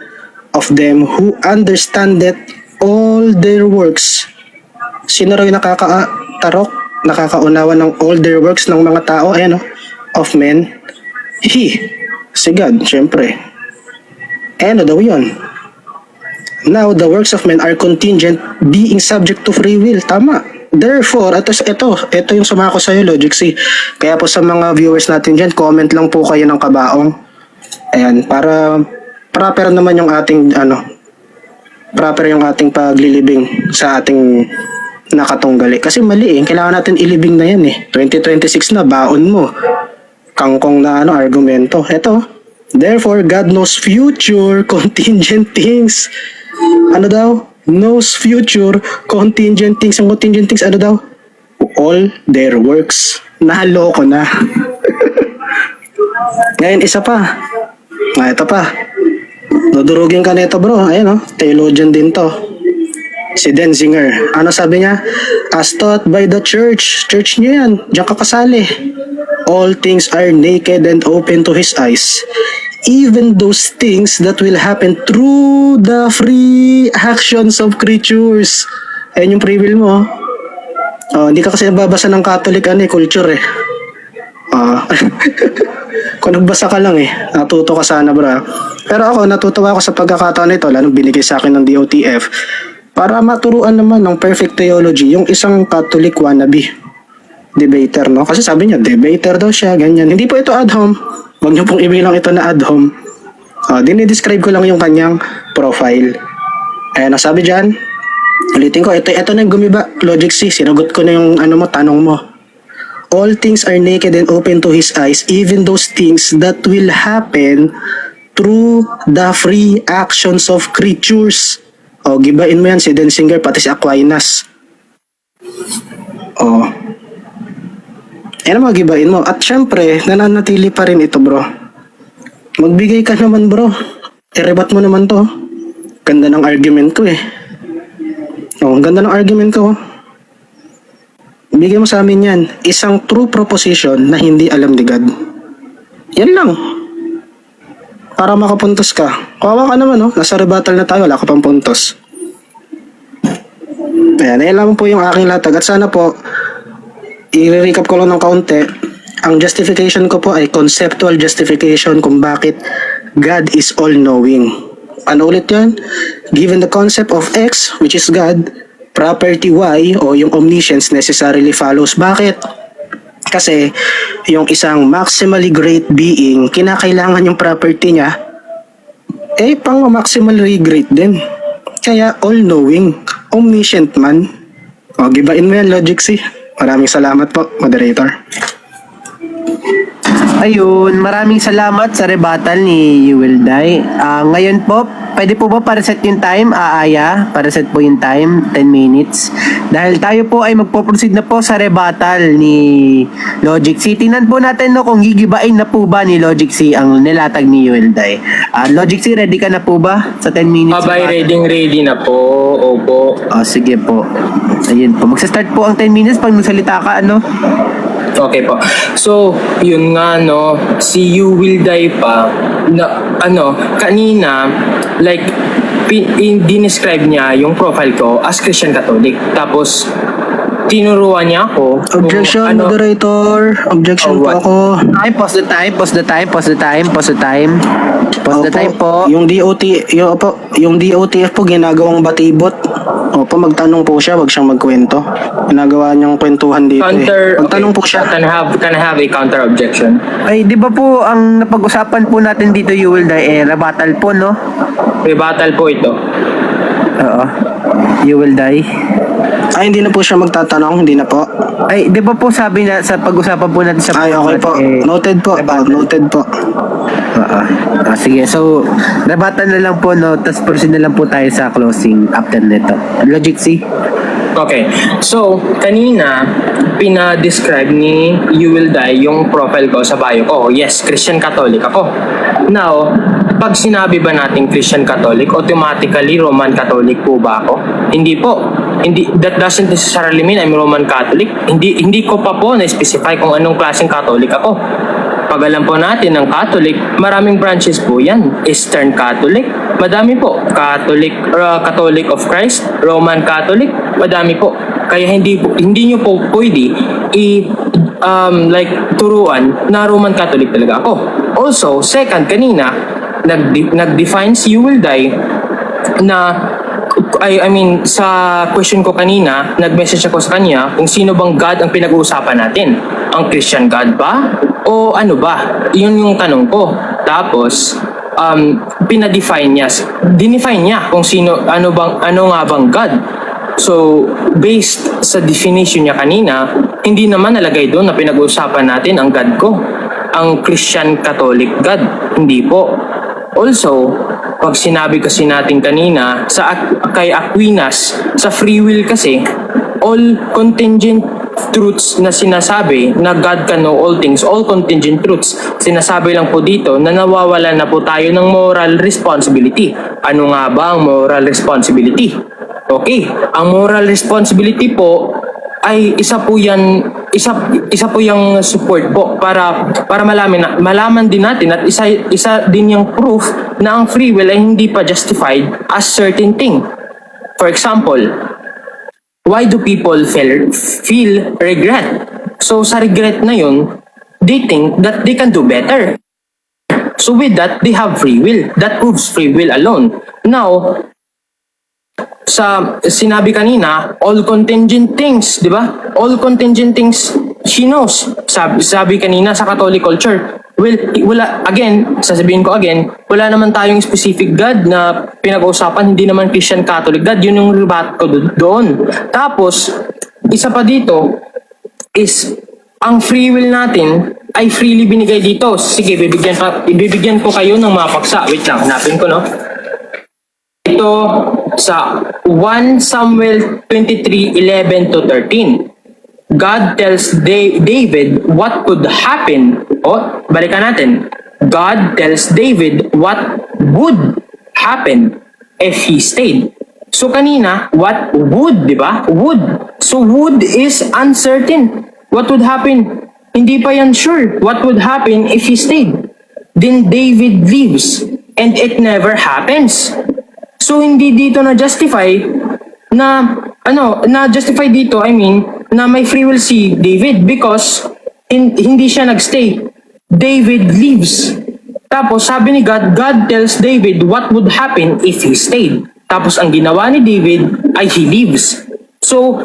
[SPEAKER 6] of them who understandeth all their works. Sino raw yung nakakaunawa ng all their works ng mga tao, of men? Si God, syempre. Ano daw yun? Now, the works of men are contingent, being subject to free will. Tama. Therefore, ito yung sumako sa'yo, Logic C. Kaya po sa mga viewers natin dyan, comment lang po kayo ng kabaong. Ayan, para proper naman yung ating, proper yung ating paglilibing sa ating nakatunggali. Kasi mali kailangan natin ilibing na yan 2026 na, baon mo. Kangkong na argumento. Ito, therefore, God knows future contingent things. Ano daw? Knows future contingent things. Ang contingent things, ano daw? All their works. Nahaloko na. Ngayon, isa pa. Ito pa. Dudurugin ka nito, bro. Ayan, theologian din to. Si Denzinger. Ano sabi niya? As taught by the church. Church niya yan. Diyan ka kasali. All things are naked and open to His eyes. Even those things that will happen through the free actions of creatures. Ayan yung free will mo. Hindi ka kasi nababasa ng Catholic culture Kung nagbasa ka lang natuto ka sana, bro. Pero ako, natutuwa ako sa pagkakataon nito, lalo binigay sa akin ng DOTF, para maturuan naman ng perfect theology yung isang Catholic wannabe debater, Kasi sabi niya, debater daw siya, ganyan. Hindi po ito ad hom. Huwag niyo pong ibilang ito na ad hom. Dinidescribe ko lang yung kanyang profile. Ayan, sabi dyan, ulitin ko, ito na yung gumiba, Logic C, sinagot ko na yung tanong mo. All things are naked and open to His eyes, even those things that will happen through the free actions of creatures. Gibain mo yan si Denzinger, pati si Aquinas. Yan ang gibain mo. At syempre, nananatili pa rin ito, bro. Magbigay ka naman, bro. I-rebat mo naman to. Ganda ng argument ko ganda ng argument ko. Bigay mo sa amin yan. Isang true proposition na hindi alam ni God. Yan lang. Para makapuntos ka. Kawawa ka naman, Nasa rebuttal na tayo, wala ka pang puntos. Ayan, yan lang po yung aking latag. At sana po, i-recap ko lang ng kaunti. Ang justification ko po ay conceptual justification kung bakit God is all-knowing. Ano ulit yan? Given the concept of X, which is God, property Y o yung omniscience necessarily follows. Bakit? Kasi yung isang maximally great being, kinakailangan yung property niya, pang maximally great din. Kaya all-knowing, omniscient man. Gibain mo yan, Logic C. Maraming salamat po, moderator.
[SPEAKER 2] Ayun, maraming salamat sa rebuttal ni Yuwilday. Ngayon po, pwede po ba pa-reset yung time? Aya, pa-reset po yung time, 10 minutes. Dahil tayo po ay magpo-proceed na po sa rebuttal ni Logic C. Tingnan po natin no, kung gigibain na po ba ni Logic C ang nilatag ni Yuwilday. Logic C, ready ka na po ba sa 10 minutes?
[SPEAKER 1] Abay, ready na po. Opo.
[SPEAKER 2] Sige po. Ayun po. Magsa-start po ang 10 minutes pag magsalita ka, ano?
[SPEAKER 1] Okay po. So, yun nga no, si You Will Die pa na kanina like dinescribe niya yung profile ko as Christian Catholic. Tapos tinuruan niya ako kung
[SPEAKER 6] Objection, moderator. Objection
[SPEAKER 1] Oh,
[SPEAKER 6] po
[SPEAKER 1] what?
[SPEAKER 6] ako.
[SPEAKER 2] Pause the time. Pause the time po.
[SPEAKER 6] Yung yung DOTF po ginagawang batibot. Opo, magtanong po siya, wag siyang magkwento. Ginagawa niyang kwentuhan dito Magtanong po siya.
[SPEAKER 1] Can I have a counter objection?
[SPEAKER 2] Ay, di ba po ang napag-usapan po natin dito, Yuwilday, rebuttal po, no?
[SPEAKER 1] Rebuttal po ito.
[SPEAKER 2] Oo. Yuwilday.
[SPEAKER 6] Ay, hindi na po siya magtatanong, hindi na po.
[SPEAKER 2] Ay, di ba po sabi na sa pag-usapan po natin sa
[SPEAKER 6] Ay, okay po. Noted po. Noted po.
[SPEAKER 2] Sige, so rebuttal na lang po, no? Tapos proceed na lang po tayo sa closing after nito. Logic C?
[SPEAKER 1] Okay. So, kanina, pina-describe ni You Will Die yung profile ko sa bio ko. Yes, Christian Catholic ako. Now, pag sinabi ba natin Christian Catholic, automatically Roman Catholic po ba ako? Hindi po. That doesn't necessarily mean I'm Roman Catholic. Hindi ko pa po na-specify kung anong klaseng Catholic ako. Pag alam po natin ng Catholic, maraming branches po yan. Eastern Catholic, madami po. Catholic of Christ, Roman Catholic, madami po. Kaya hindi nyo po pwede turuan na Roman Catholic talaga ako. Also, second, kanina, nag-define si You Will Die na I mean, sa question ko kanina, nag-message ako sa kanya kung sino bang God ang pinag-uusapan natin. Ang Christian God ba? O ano ba? Yun yung tanong ko. Tapos, dinefine niya kung ano nga bang God. So, based sa definition niya kanina, hindi naman nalagay doon na pinag-uusapan natin ang God ko. Ang Christian Catholic God. Hindi po. Also, pag sinabi kasi natin kanina, kay Aquinas, sa free will kasi, all contingent truths na sinasabi na God can know all things, all contingent truths, sinasabi lang po dito na nawawala na po tayo ng moral responsibility. Ano nga ba ang moral responsibility? Okay, ang moral responsibility po ay isa po yung support po para malaman din natin at isa din yung proof na ang free will ay hindi pa justified as certain thing. For example, why do people feel regret? So sa regret na yun, they think that they can do better. So with that, they have free will. That proves free will alone. Now, sa sinabi kanina, all contingent things, di ba? All contingent things, she knows. Sabi kanina sa Catholic culture, wala, again, sasabihin ko again, wala naman tayong specific God na pinag-uusapan, hindi naman Christian Catholic God, yun yung rebat ko doon. Tapos, isa pa dito, is, ang free will natin ay freely binigay dito. Sige, bibigyan ko kayo ng mga paksa. Wait lang, hanapin ko, no? Ito sa 1 Samuel 23:11 to 13. God tells David what could happen. Balikan natin. God tells David what would happen if he stayed. So kanina, what would, di ba? Would. So would is uncertain. What would happen? Hindi pa yan sure. What would happen if he stayed? Then David leaves and it never happens. So hindi dito na-justify na-justify dito, I mean, na may free will si David because hindi siya nagstay. David leaves. Tapos sabi ni God tells David what would happen if he stayed. Tapos ang ginawa ni David ay he leaves. So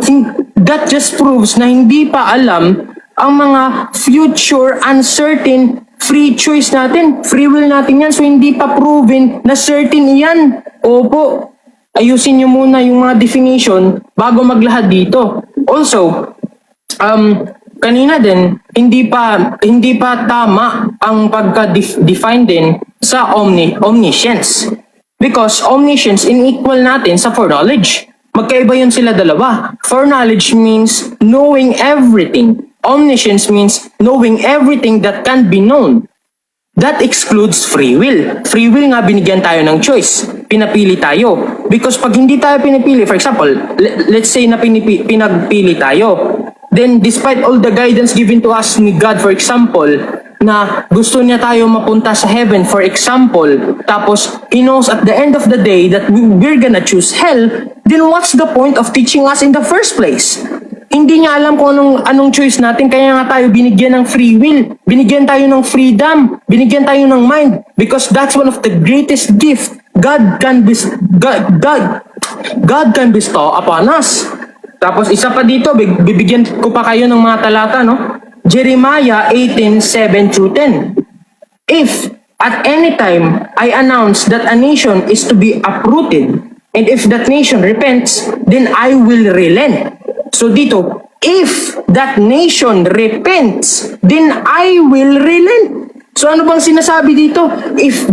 [SPEAKER 1] that just proves na hindi pa alam ang mga future uncertain free choice natin, free will natin yan. So hindi pa proven na certain yan. Opo, ayusin nyo muna yung mga definition bago maglahad dito. Also, kanina din, hindi pa tama ang pagka-define din sa omniscience. Because omniscience in-equal natin sa foreknowledge. Magkaiba yun sila dalawa. Foreknowledge means knowing everything. Omniscience means knowing everything that can be known. That excludes free will. Free will nga, binigyan tayo ng choice. Pinapili tayo. Because pag hindi tayo pinipili, for example, let's say na pinagpili tayo, then despite all the guidance given to us ni God, for example, na gusto niya tayo mapunta sa heaven, for example, tapos he knows at the end of the day that we're gonna choose hell, then what's the point of teaching us in the first place? Hindi niya alam kung anong choice natin, kaya nga tayo binigyan ng free will, binigyan tayo ng freedom, binigyan tayo ng mind, because that's one of the greatest gift God can bestow upon us. Tapos isa pa dito, bibigyan ko pa kayo ng mga talata, no? Jeremiah 18:7-10. If at any time I announce that a nation is to be uprooted, and if that nation repents, then I will relent. So dito, if that nation repents, then I will relent. So ano bang sinasabi dito? If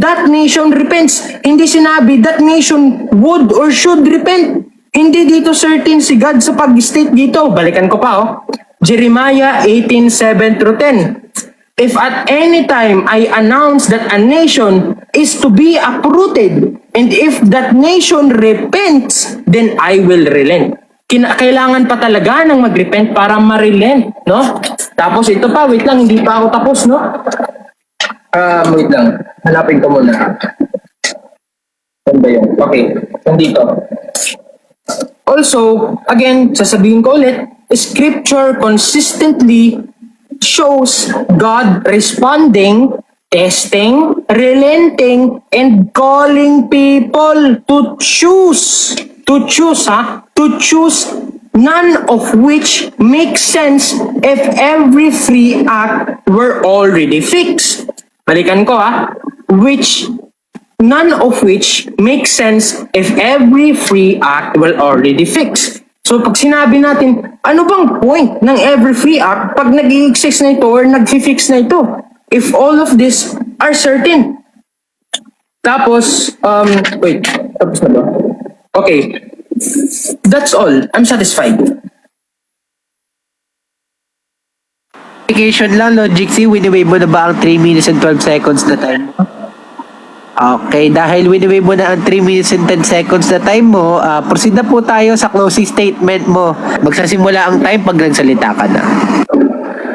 [SPEAKER 1] that nation repents, hindi sinabi that nation would or should repent. Hindi dito certain si God sa pag-state dito. Balikan ko pa, oh. Jeremiah 18:7-10. If at any time I announce that a nation is to be uprooted, and if that nation repents, then I will relent. Kailangan pa talaga ng mag-repent para ma-relent, no? Tapos ito pa, wait lang, hindi pa ako tapos, no? Wait lang, hanapin ko muna. Saan ba yun? Okay, nandito. Also, again, sasabihin ko ulit, Scripture consistently shows God responding, testing, relenting, and calling people to choose. To choose, none of which makes sense if every free act were already fixed. Balikan ko, none of which makes sense if every free act were already fixed. So pag sinabi natin, ano bang point ng every free act pag nag-i-exist na ito or nag-fix na ito? If all of this are certain. Tapos, wait, tapos na ba? Okay, that's all. I'm satisfied.
[SPEAKER 2] Application lang, Logic C, wini-wave mo na ba ang 3 minutes and 12 seconds na time mo? Okay, dahil wini-wave mo na ang 3 minutes and 10 seconds na time mo, proceed na po tayo sa closing statement mo. Magsasimula ang time pag nagsalita ka na.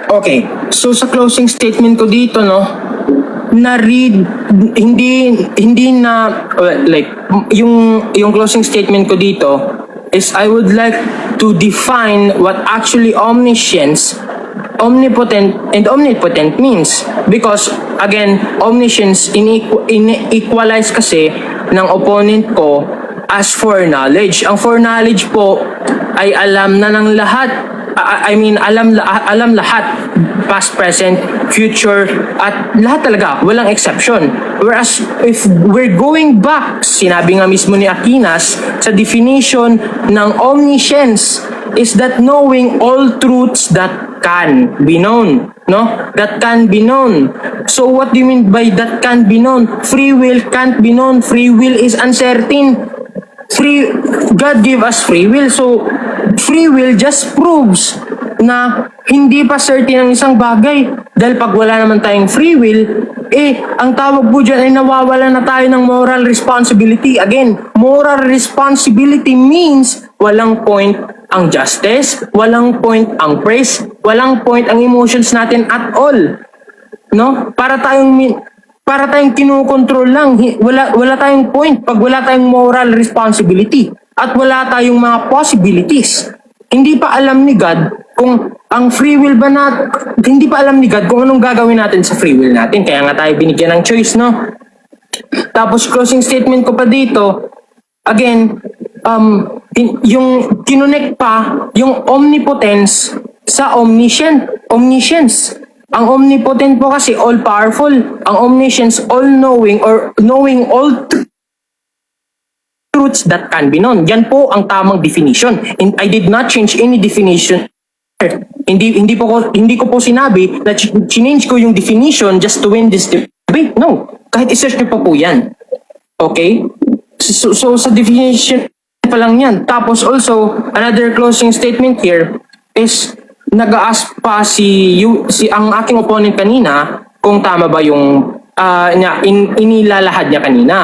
[SPEAKER 1] Okay, so sa closing statement ko dito, no, na-read, hindi na, like, yung closing statement ko dito is I would like to define what actually omniscience, omnipotent, and omnipotent means. Because, again, omniscience equalize kasi ng opponent ko as foreknowledge. Ang foreknowledge po ay alam na ng lahat. Alam lahat, past, present, future, at lahat talaga, walang exception. Whereas, if we're going back, sinabi nga mismo ni Aquinas, sa definition ng omniscience, is that knowing all truths that can be known, no? That can be known. So, what do you mean by that can be known? Free will can't be known. Free will is uncertain. God gave us free will, so free will just proves na hindi pa certain ang isang bagay. Dahil pag wala naman tayong free will, ang tawag po dyan ay nawawala na tayo ng moral responsibility. Again, moral responsibility means walang point ang justice, walang point ang praise, walang point ang emotions natin at all. No? Para tayong kinukontrol lang. Wala tayong point pag wala tayong moral responsibility at wala tayong mga possibilities. Hindi pa alam ni God kung ang free will ba hindi pa alam ni God kung anong gagawin natin sa free will natin. Kaya nga tayo binigyan ng choice, no? Tapos closing statement ko pa dito, again, yung kinonect pa yung omnipotence sa omniscience. Ang omnipotent po kasi all-powerful. Ang omniscience, all-knowing or knowing all truths that can be known. Yan po ang tamang definition. And I did not change any definition Hindi ko po sinabi na change ko yung definition just to win this debate. No. Kahit i-search niyo pa po yan. Okay? So sa definition pa lang yan. Tapos also, another closing statement here is nag-ask pa ang aking opponent kanina kung tama ba yung inilalahad niya kanina.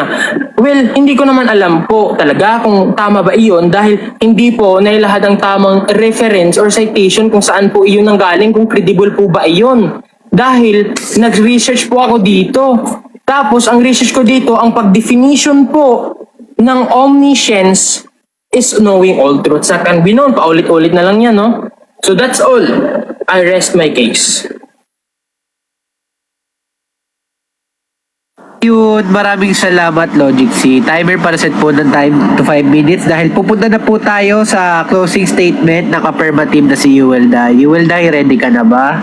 [SPEAKER 1] Well, hindi ko naman alam po talaga kung tama ba iyon dahil hindi po nailahad ang tamang reference or citation kung saan po iyon nanggaling, kung credible po ba iyon. Dahil nag-research po ako dito. Tapos ang research ko dito, ang pag-definition po ng omniscience is knowing all truths that can be known. Paulit-ulit na lang yan, no? So that's all. I rest my case.
[SPEAKER 2] Yun, maraming salamat Logic C. Timer para set po ng time to 5 minutes dahil pupunta na po tayo sa closing statement ng affirmative na si Yuelda. Yuelda, ready ka na ba?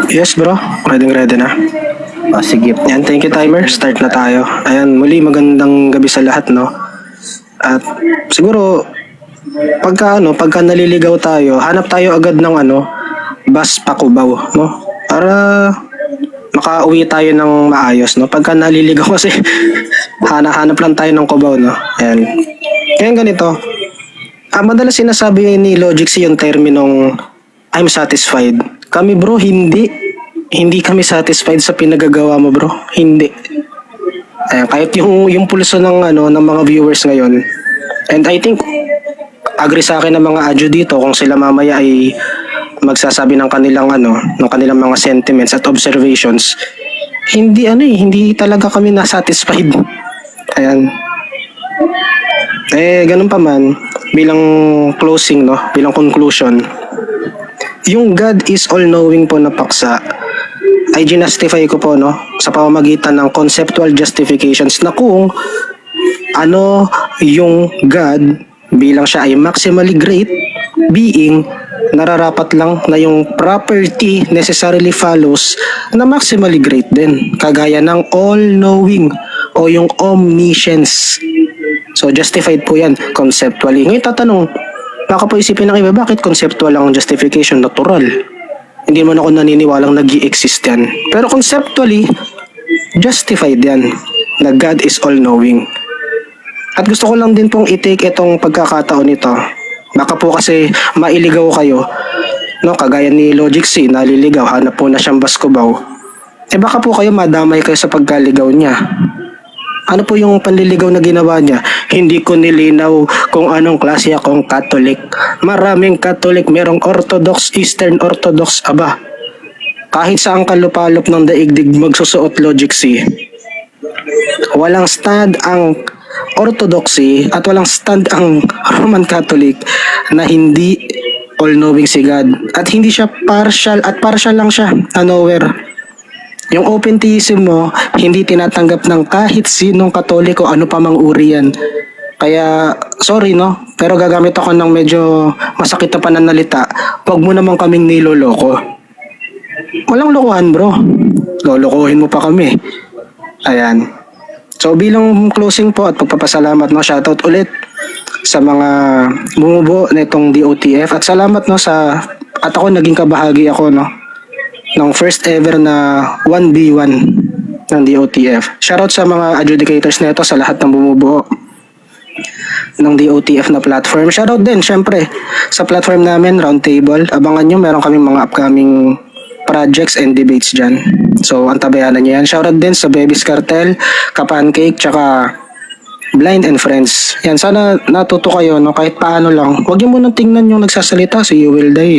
[SPEAKER 6] Yes bro, ready na.
[SPEAKER 2] O sige po.
[SPEAKER 6] Yan, thank you timer. Start na tayo. Ayan, muli magandang gabi sa lahat, no? At siguro, pagka naliligaw tayo, hanap tayo agad ng bus pa Cubao, no? Para makauwi tayo ng maayos, no? Pagka naliligaw kasi, hanap lang tayo ng Cubao, no? Ayan. Kaya ganito, madalas sinasabi ni Logic C yung terminong I'm satisfied. Kami bro, hindi kami satisfied sa pinagagawa mo bro. Hindi. Ayan, kahit yung pulso ng mga viewers ngayon. And I think agree sa akin ng mga adjo dito kung sila mamaya ay magsasabi ng kanilang ng kanilang mga sentiments at observations. Hindi talaga kami na-satisfied. Ayan. Ganun pa man, bilang closing, no, bilang conclusion, yung God is all-knowing po na paksa ay ginastify ko po, no, sa pamamagitan ng conceptual justifications na kung ano yung God bilang siya ay maximally great being, nararapat lang na yung property necessarily follows na maximally great din, kagaya ng all-knowing o yung omniscience. So justified po yan conceptually. Ngayon tatanong, baka po isipin ng iba, bakit conceptual ang justification? Natural. Hindi man ako naniniwalang nag-i-exist yan. Pero conceptually, justified yan na God is all-knowing. At gusto ko lang din pong i-take itong pagkakataon nito. Baka po kasi mailigaw kayo, no, kagaya ni Logic C, naliligaw, hanap po na siyang Bascobaw. Baka po kayo madamay kayo sa pagkaligaw niya. Ano po yung panliligaw na ginawa niya? Hindi ko nilinaw kung anong klase akong Catholic. Maraming Catholic, merong Orthodox, Eastern Orthodox, aba. Kahit saan kalupalop ng daigdig magsusuot Logic C. Walang stand ang Orthodoxy at walang stand ang Roman Catholic na hindi all-knowing si God. At hindi siya partial, at partial lang siya, nowhere. Yung open theism mo, hindi tinatanggap ng kahit sinong Katoliko, ano pa mang uri yan. Kaya, sorry no, pero gagamit ako ng medyo masakit na pananalita. Huwag mo naman kaming niloloko. Walang lokohan bro. Lolokohin mo pa kami. Ayan. So bilang closing po at pagpapasalamat, no, shoutout ulit sa mga bumubuo na itong DOTF. At salamat no at ako naging kabahagi ako, no, ng first ever na 1v1 ng DOTF. Shoutout sa mga adjudicators na ito, sa lahat ng bumubuo ng DOTF na platform. Shoutout din syempre sa platform namin, Roundtable. Abangan nyo, meron kaming mga upcoming projects and debates dyan. So antabayanan nyo yan. Shoutout din sa Baby's Cartel, Kapancake, tsaka Blind and Friends. Yan, sana natuto kayo, no, kahit paano lang. Huwag nyo munang tingnan yung nagsasalita, si Yuelday,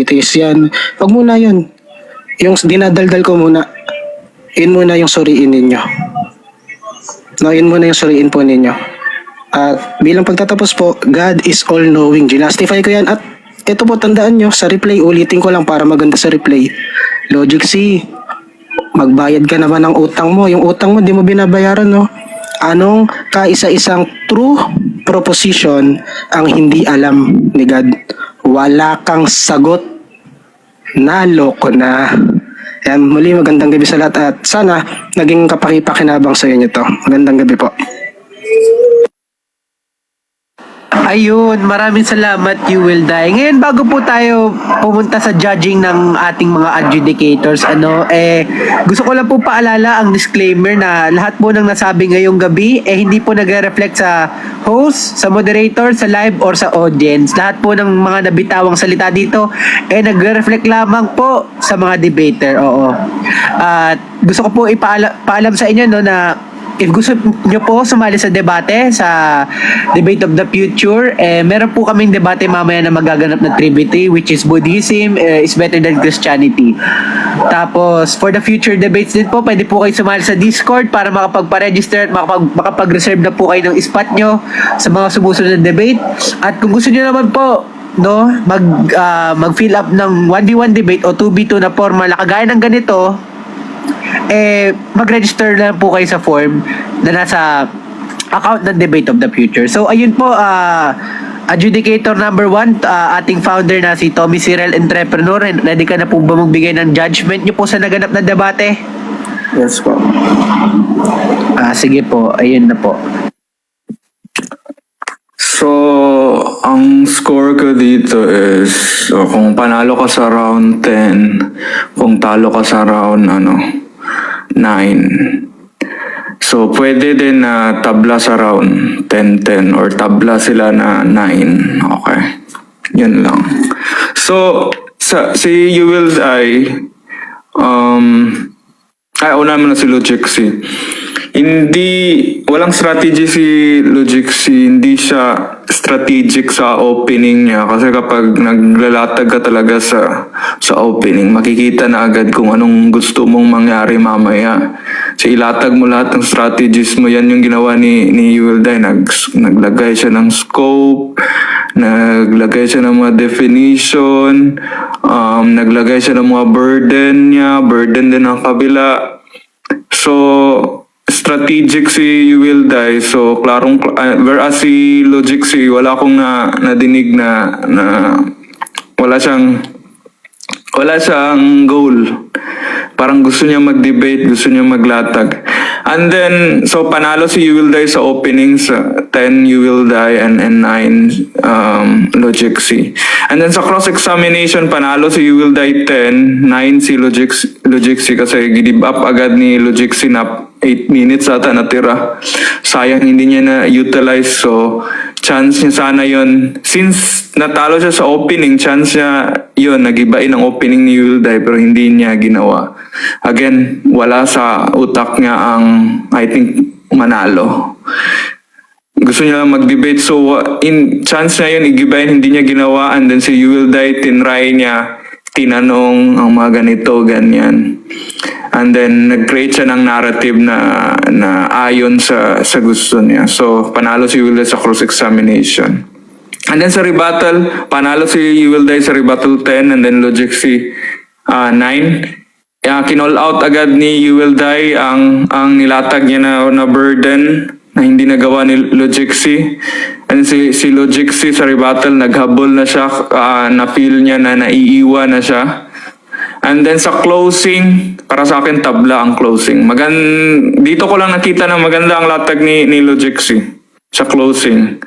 [SPEAKER 6] atheist yan. Huwag muna yun. Yung dinadaldal ko muna, yun muna yung suriin ninyo. No, yun muna yung suriin po ninyo. At bilang pagtatapos po, God is all-knowing. Ginastify ko yan. At ito po, tandaan nyo, sa replay, ulitin ko lang para maganda sa replay. Logic C, magbayad ka naman ng utang mo. Yung utang mo, di mo binabayaran, no? Anong kaisa-isang true proposition ang hindi alam ni God? Wala kang sagot. Naloko na. Yan, muli magandang gabi sa lahat at sana naging kapakipakinabang sa inyo to. Magandang gabi po.
[SPEAKER 2] Ayun, maraming salamat, You Will Die. Ngayon, bago po tayo pumunta sa judging ng ating mga adjudicators, gusto ko lang po paalala ang disclaimer na lahat po ng nasabi ngayong gabi, hindi po nagre-reflect sa host, sa moderator, sa live, or sa audience. Lahat po ng mga nabitawang salita dito, nagre-reflect lamang po sa mga debater, oo. At gusto ko po ipaalam sa inyo, no, na if gusto nyo po sumali sa debate, sa Debate of the Future, meron po kaming debate mamaya na magaganap na trivity, which is Buddhism is better than Christianity. Tapos, for the future debates din po, pwede po kayo sumali sa Discord para makapagpa-register at makapag-reserve na po kayo ng spot nyo sa mga sumusunod na debate. At kung gusto nyo naman po, no, mag-fill up ng 1v1 debate o 2v2 na forma na kagaya ng ganito, mag-register lang po kayo sa form na nasa account ng Debate of the Future. So, ayun po, adjudicator number 1, ating founder na si Tommy Cyril, entrepreneur. Ready ka na po ba magbigay ng judgment nyo po sa naganap na debate?
[SPEAKER 3] Yes po.
[SPEAKER 2] Sige po, ayun na po.
[SPEAKER 3] So, ang score ko dito is kung panalo ka sa round 10, kung talo ka sa round 9. So, pwede din na tabla sa round 10-10 or tabla sila na 9. Okay. Yun lang. So, si You Will Die, una mo na si Logic C. Walang strategy si Logic C, hindi siya strategic sa opening niya kasi kapag naglalatag ka talaga sa opening, makikita na agad kung anong gusto mong mangyari mamaya. So ilatag mo lahat ng strategies mo, yan yung ginawa ni You Will Die. Naglagay siya ng scope, naglagay siya ng mga definition, naglagay siya ng mga burden din ng kabila. So, strategic si You Will Die. So, whereas si Logic C, wala akong nadinig na wala siyang goal. Parang gusto niya mag-debate, gusto niya maglatag. And then, so panalo si You Will Die sa openings, 10 You Will Die and 9 Logic C. And then sa cross-examination, panalo si You Will Die 10, 9 si Logic C kasi gidib up agad ni Logic C na 8 minutes ata natira. Sayang hindi niya na-utilize, so chance niya sana yon. Since natalo siya sa opening, chance niya yun, nagibain ang opening ni You Will Die pero hindi niya ginawa. Again, wala sa utak niya ang, I think, manalo. Gusto niya lang mag-debate, so chance niya yun, igibain, hindi niya ginawa, and then si You Will Die, tinry niya, tinanong ang mga ganito, ganyan. And then, nag-create siya ng narrative na ayon sa gusto niya. So, panalo si You Will Die sa cross-examination. And then sa rebuttal, panalo si You Will Die sa rebuttal 10, and then Logic C 9. Kinall out agad ni You Will Die ang nilatag niya na burden na hindi nagawa ni Logic C. And si Logic C sa rebuttal, naghabol na siya, na-feel niya na naiiwan na siya. And then sa closing, para sa akin tabla ang closing. Dito ko lang nakita na maganda ang latag ni Logic C sa closing.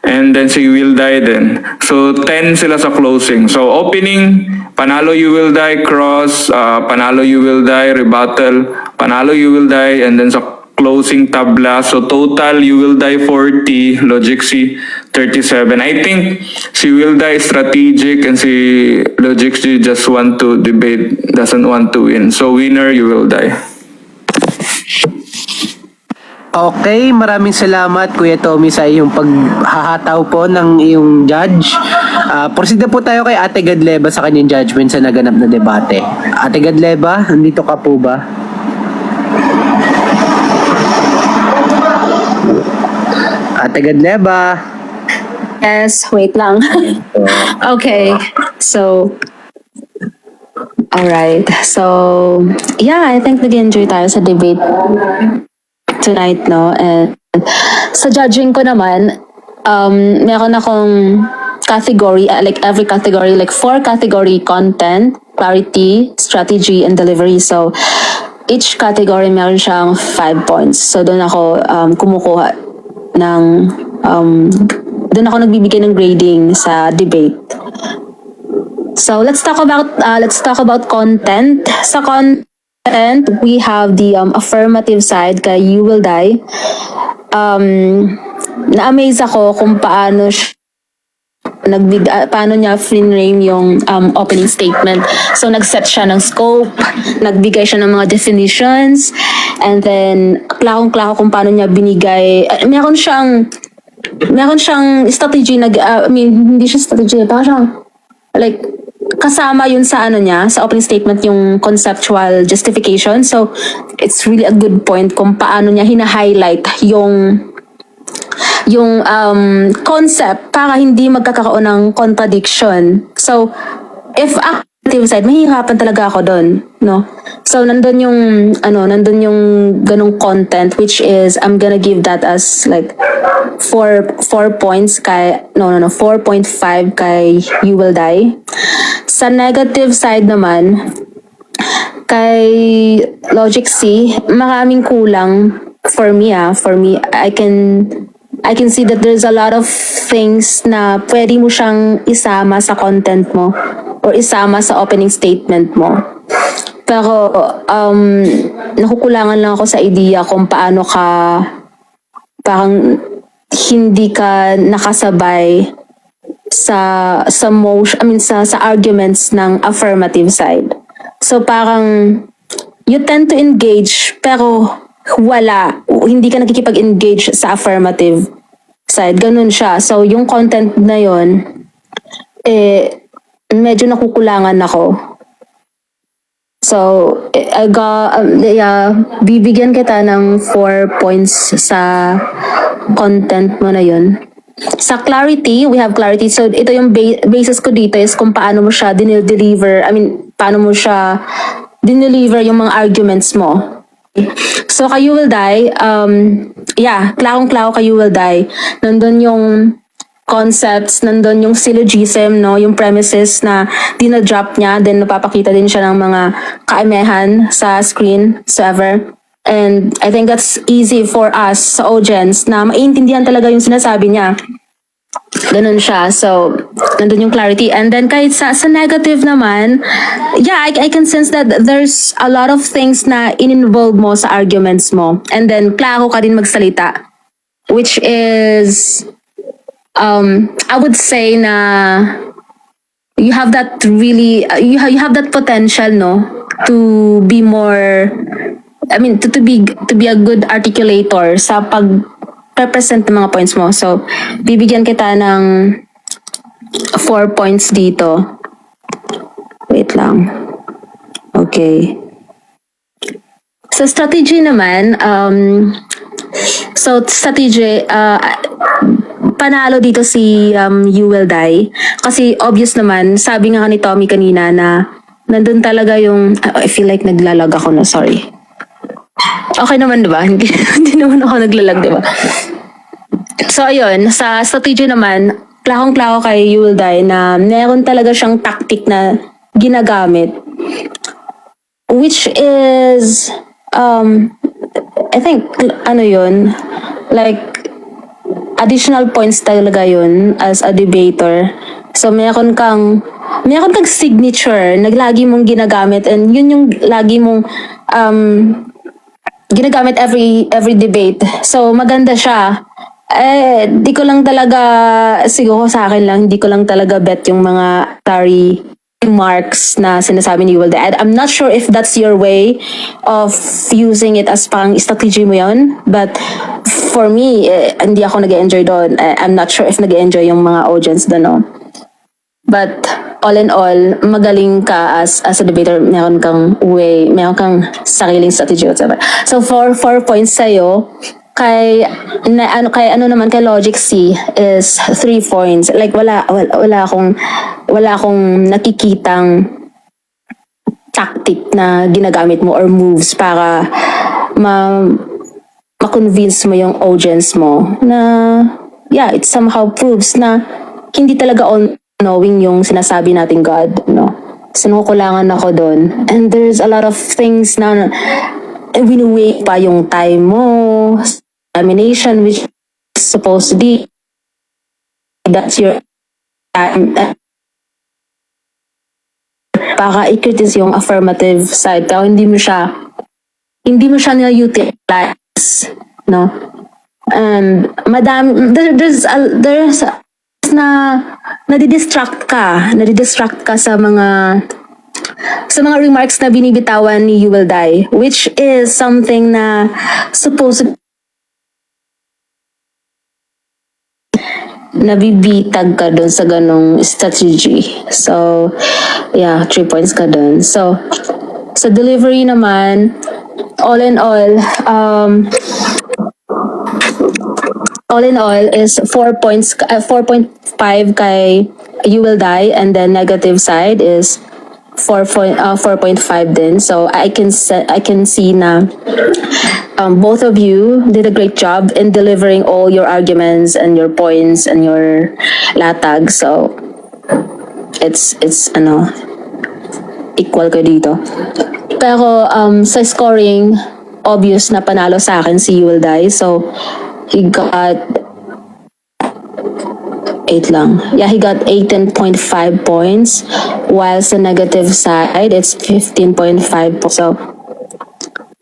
[SPEAKER 3] And then si You Will Die din. So 10 sila sa closing. So opening, panalo You Will Die, cross, panalo You Will Die, rebuttal, panalo You Will Die, and then sa closing tabla. So total You Will Die 40, Logic C 37. I think si Will Die strategic and si Logic C just want to debate, doesn't want to win. So winner, You Will Die.
[SPEAKER 2] Okay, maraming salamat Kuya Tommy sa iyong paghahataw po ng iyong judge. Proceed na po tayo kay Ate Gadleba sa kanyang judgment sa naganap na debate. Ate Gadleba, nandito ka po ba? Ate Gadleba.
[SPEAKER 4] Yes, wait lang. Okay, so, alright. So, yeah, I think nag-enjoy tayo sa debate tonight, no? And sa judging ko naman, meron akong category, like every category, like 4 category: content, clarity, strategy, and delivery. So, each category meron siyang 5 points. So, doon ako kumukuha ng doon ako nagbibigay ng grading sa debate. So let's talk about content. Sa content, we have the affirmative side kay You Will Die. Na-amaze ako kung paano paano niya frame yung opening statement. So nag-set siya ng scope, nagbigay siya ng mga definitions, and then klakong-klako kung paano niya binigay. Meron siyang strategy hindi siya strategy, parang siyang like kasama yun sa sa opening statement yung conceptual justification. So it's really a good point kung paano niya hina-highlight yung concept para hindi magkakaroon ng contradiction. So if active side, mahihirapan talaga ako doon, no? So nandun yung ganong content, which is I'm gonna give that as like 4 points kay 4.5 kay You Will Die. Sa negative side naman, kay Logic C, maraming kulang for me. I can see that there's a lot of things na pwede mo siyang isama sa content mo or isama sa opening statement mo. Pero nakukulangan lang ako sa idea kung paano ka parang hindi ka nakasabay sa arguments ng affirmative side. So parang you tend to engage pero hindi ka nakikipag-engage sa affirmative side. Ganun siya. So yung content na yon medyo nakukulangan ako. So bibigyan kita ng 4 points sa content mo na yun. Sa clarity, we have clarity. So ito yung basis ko dito is kung paano mo siya dinideliver, paano mo siya dinideliver yung mga arguments mo. So kay You Will Die, klakong-klako kay You Will Die. Nandun yung concepts, nandun yung syllogism, no, yung premises na dinadrop niya, then napapakita din siya ng mga kaimehan sa screen, so ever. And I think that's easy for us sa audience na maintindihan talaga yung sinasabi niya. Ganun siya. So, nandun yung clarity. And then kahit sa negative naman, I can sense that there's a lot of things na in-involve mo sa arguments mo. And then, klaro ka din magsalita. Which is, I would say na you have that you have that potential, no, to be more, to be a good articulator sa pag-represent ng mga points mo. So, bibigyan kita ng 4 points dito. Wait lang. Okay. Sa strategy naman, panalo dito si You Will Die. Kasi obvious naman, sabi nga ni Tommy kanina na nandun talaga yung, I feel like naglalag ako na, sorry. Okay naman, diba? Hindi naman ako naglalag, diba? So, ayun, sa strategy naman, klakong-klako kay You Will Die na meron talaga siyang tactic na ginagamit. Which is, I think, like, additional points talaga yun as a debater. So, meron kang signature na lagi mong ginagamit, and yun yung lagi mong ginagamit every debate. So, maganda siya. Di ko lang talaga, siguro sa akin lang, di ko lang talaga bet yung mga Tari remarks na sinasabi ni You Will Die. I'm not sure if that's your way of using it as pang strategy mo yun. But for me, hindi ako nag-enjoy doon. I'm not sure if nag-enjoy yung mga audience doon, no? But all in all, magaling ka as a debater, meron kang sariling strategy, whatever. So for 4 points sa'yo, kay Logic C is 3 points. Like wala akong nakikitang tactic na ginagamit mo or moves para ma-convince mo yung audience mo na it somehow proves na hindi talaga all knowing yung sinasabi nating God, no? Sinukulangan ako doon. And there's a lot of things na winuwait pa yung time mo, examination, which is supposed to be that's your time. Baka i-criticize yung affirmative side ka, hindi mo siya na-utilize, no? And there's nadidistract ka sa mga remarks na binibitawan ni You Will Die, which is something na supposed nabibitag ka dun sa ganong strategy. So, yeah, 3 points ka dun. So, sa delivery naman, all in all is 4 points, 4.5 kay You Will Die, and then negative side is 4.5 din. So I can see na both of you did a great job in delivering all your arguments and your points and your latag. So it's equal ka dito. Pero sa scoring, obvious na panalo sa akin si You Will Die. So he got 8 lang. Yeah, he got 18.5 points, while sa negative side, it's 15.5. So,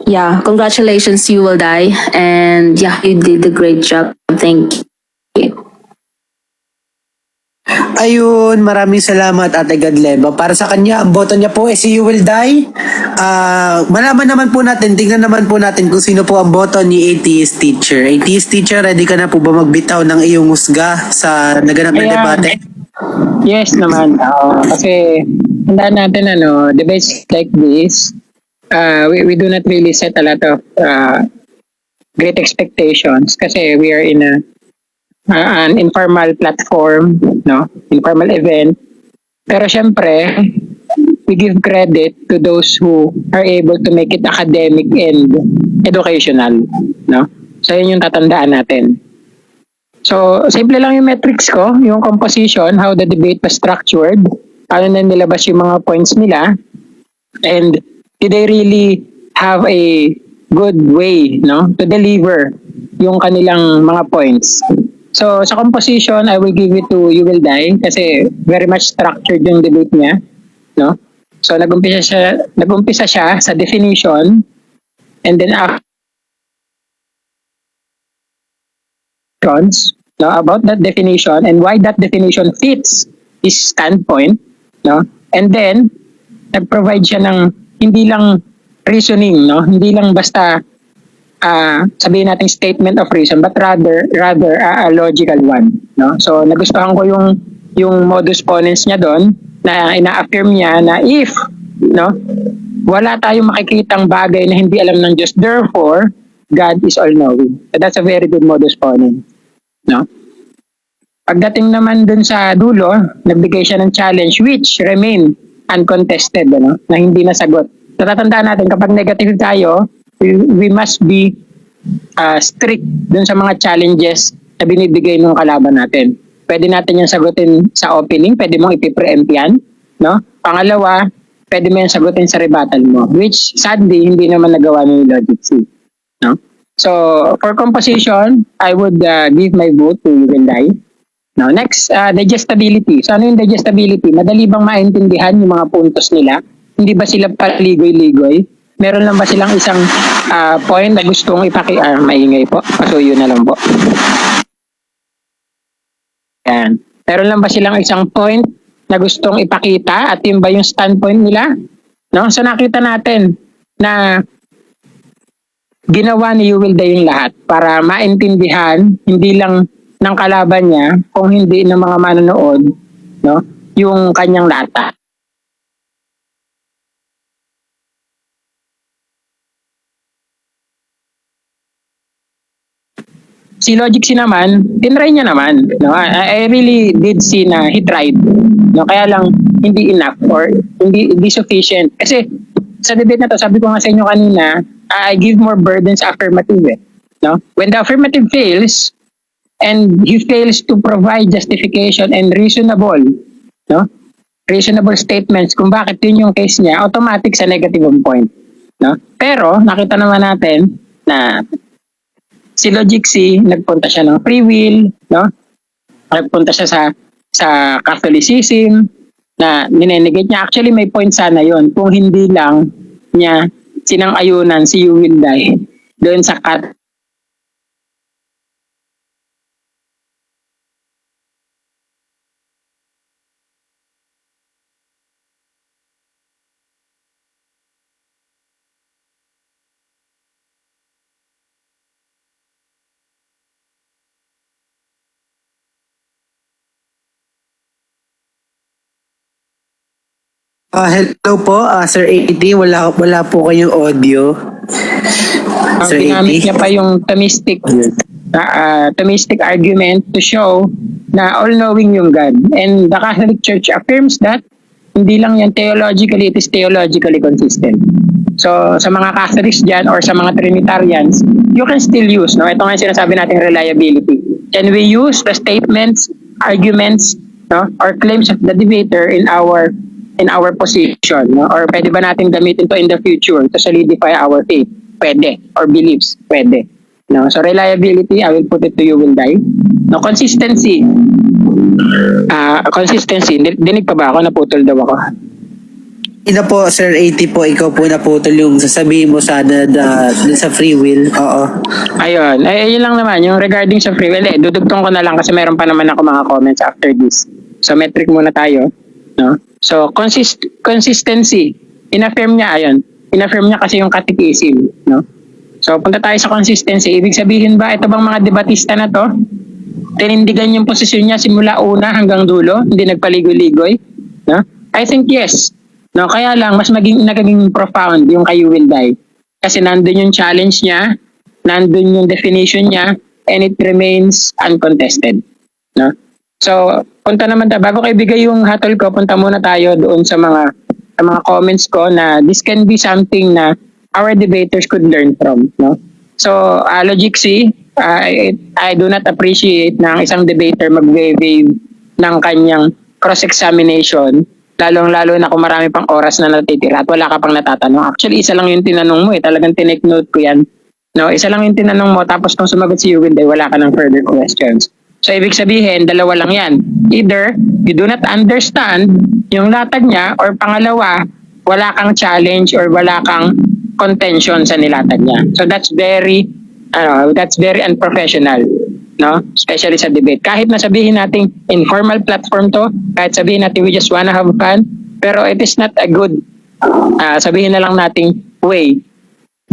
[SPEAKER 4] yeah, congratulations, You Will Die. And yeah, you did a great job. Thank you.
[SPEAKER 2] Ayun, maraming salamat Ate Gadleba. Para sa kanya, ang boto niya po ay si You Will Die. Malaman naman po natin, tingnan naman po natin kung sino po ang boto ni ATS Teacher. ATS Teacher, ready ka na po ba magbitaw ng iyong husga sa naganap na
[SPEAKER 5] Ayan.
[SPEAKER 2] debate?
[SPEAKER 5] Yes naman. Kasi tandaan natin debates like this, we do not really set a lot of great expectations kasi we are in an informal platform, informal event. Pero syempre, we give credit to those who are able to make it academic and educational, So yun yung tatandaan natin. So, simple lang yung metrics ko, yung composition, how the debate was structured, paano na nilabas yung mga points nila, and did they really have a good way, to deliver yung kanilang mga points. So, sa composition, I will give it to You Will Die kasi very much structured yung debate niya, So, nagumpisa siya sa definition, and then after about that definition and why that definition fits his standpoint, and then nag-provide siya ng hindi lang reasoning, hindi lang basta sabihin natin statement of reason, but rather a logical one, So nagustuhan ko yung modus ponens niya doon na ina-affirm niya na if wala tayong makikitang bagay na hindi alam ng Diyos, therefore God is all-knowing. So that's a very good modus ponens. Pagdating naman dun sa dulo, nagbigay siya ng challenge which remain uncontested, na hindi nasagot. Natatandaan natin kapag negative tayo, we must be strict dun sa mga challenges na binibigay ng kalaban natin. Pwede natin yung sagutin sa opening, pwede mong ipipreempt yan, Pangalawa, pwede mo yung sagutin sa rebuttal mo, which sadly hindi naman nagawa ni Logic C, So, for composition, I would give my vote to You Will Die. Now, next, digestibility. So, ano yung digestibility? Madali bang maintindihan yung mga puntos nila? Hindi ba sila paligoy-ligoy? Meron lang ba silang isang point na gustong maingay po? Pasuyo na lang po. Yan. Meron lang ba silang isang point na gustong ipakita at yun ba yung standpoint nila? So, nakita natin na ginawa ni You Will Die yung lahat para maintindihan hindi lang ng kalaban niya kung hindi ng mga manonood yung kanyang lata. Si Logic C naman, tinry niya naman. I really did see na he tried. Kaya lang hindi enough or hindi sufficient. Kasi sa debate na to, sabi ko nga sa inyo kanina, I give more burdens affirmative. When the affirmative fails, and he fails to provide justification and reasonable statements kung bakit yun yung case niya, automatic sa negative ang point. Pero, nakita naman natin na si Logic C, nagpunta siya ng free will, nagpunta siya sa Catholicism, na ninenegate niya. Actually, may point sana yon kung hindi lang niya sinang-ayunan si You Will Die doon sa
[SPEAKER 2] Hello po, Sir 80. Wala po kayong audio.
[SPEAKER 5] ang
[SPEAKER 2] Sir
[SPEAKER 5] ginamit
[SPEAKER 2] 80.
[SPEAKER 5] niya pa yung Thomistic argument to show na all-knowing yung God. And the Catholic Church affirms that hindi lang yan theologically, it is theologically consistent. So, sa mga Catholics dyan or sa mga Trinitarians, you can still use, no? Ito nga yung sinasabi natin reliability. Can we use the statements, arguments, no, or claims of the debater in our position, no? Or pwede ba natin gamitin to in the future to solidify our faith? Pwede. Or beliefs? Pwede. No? So reliability, I will put it to You Will Die. No, consistency. Consistency. Dinig pa ba ako? Naputol daw ako.
[SPEAKER 2] Ina po, Sir 80 po, ikaw po naputol yung sasabihin mo sana sa free will. Oo.
[SPEAKER 5] Ayun. Ayun lang naman. Yung regarding sa free will, dudugtong ko na lang kasi meron pa naman ako mga comments after this. So metric muna tayo. No? So consistency. In-affirm niya, ayun. In-affirm niya kasi yung catechism. No? So punta tayo sa consistency. Ibig sabihin ba, ito bang mga debatista na to, tinindigan yung posisyon niya simula una hanggang dulo, hindi nagpaligoy-ligoy? No? I think yes. No, kaya lang mas naging profound yung kay You Will Die. Kasi nandun yung challenge niya, nandun yung definition niya, and it remains uncontested. No? So, punta naman tayo. Bago kayo bigay yung hatol ko, punta muna tayo doon sa mga comments ko na this can be something na our debaters could learn from. No? So, Logic C, I do not appreciate na ang isang debater mag-wave ng kanyang cross-examination, lalong-lalo na kung marami pang oras na natitira at wala ka pang natatanong. Actually, isa lang yung tinanong mo Talagang tinake note ko yan. No, isa lang yung tinanong mo tapos kung sumagot si You Will Die, wala ka ng further questions. So, ibig sabihin, dalawa lang yan. Either you do not understand yung latag niya or pangalawa, wala kang challenge or wala kang contention sa nilatag niya. So, that's very unprofessional. No? Especially sa debate. Kahit na sabihin natin informal platform to, kahit sabihin natin we just wanna have fun, pero it is not a good, sabihin na lang nating way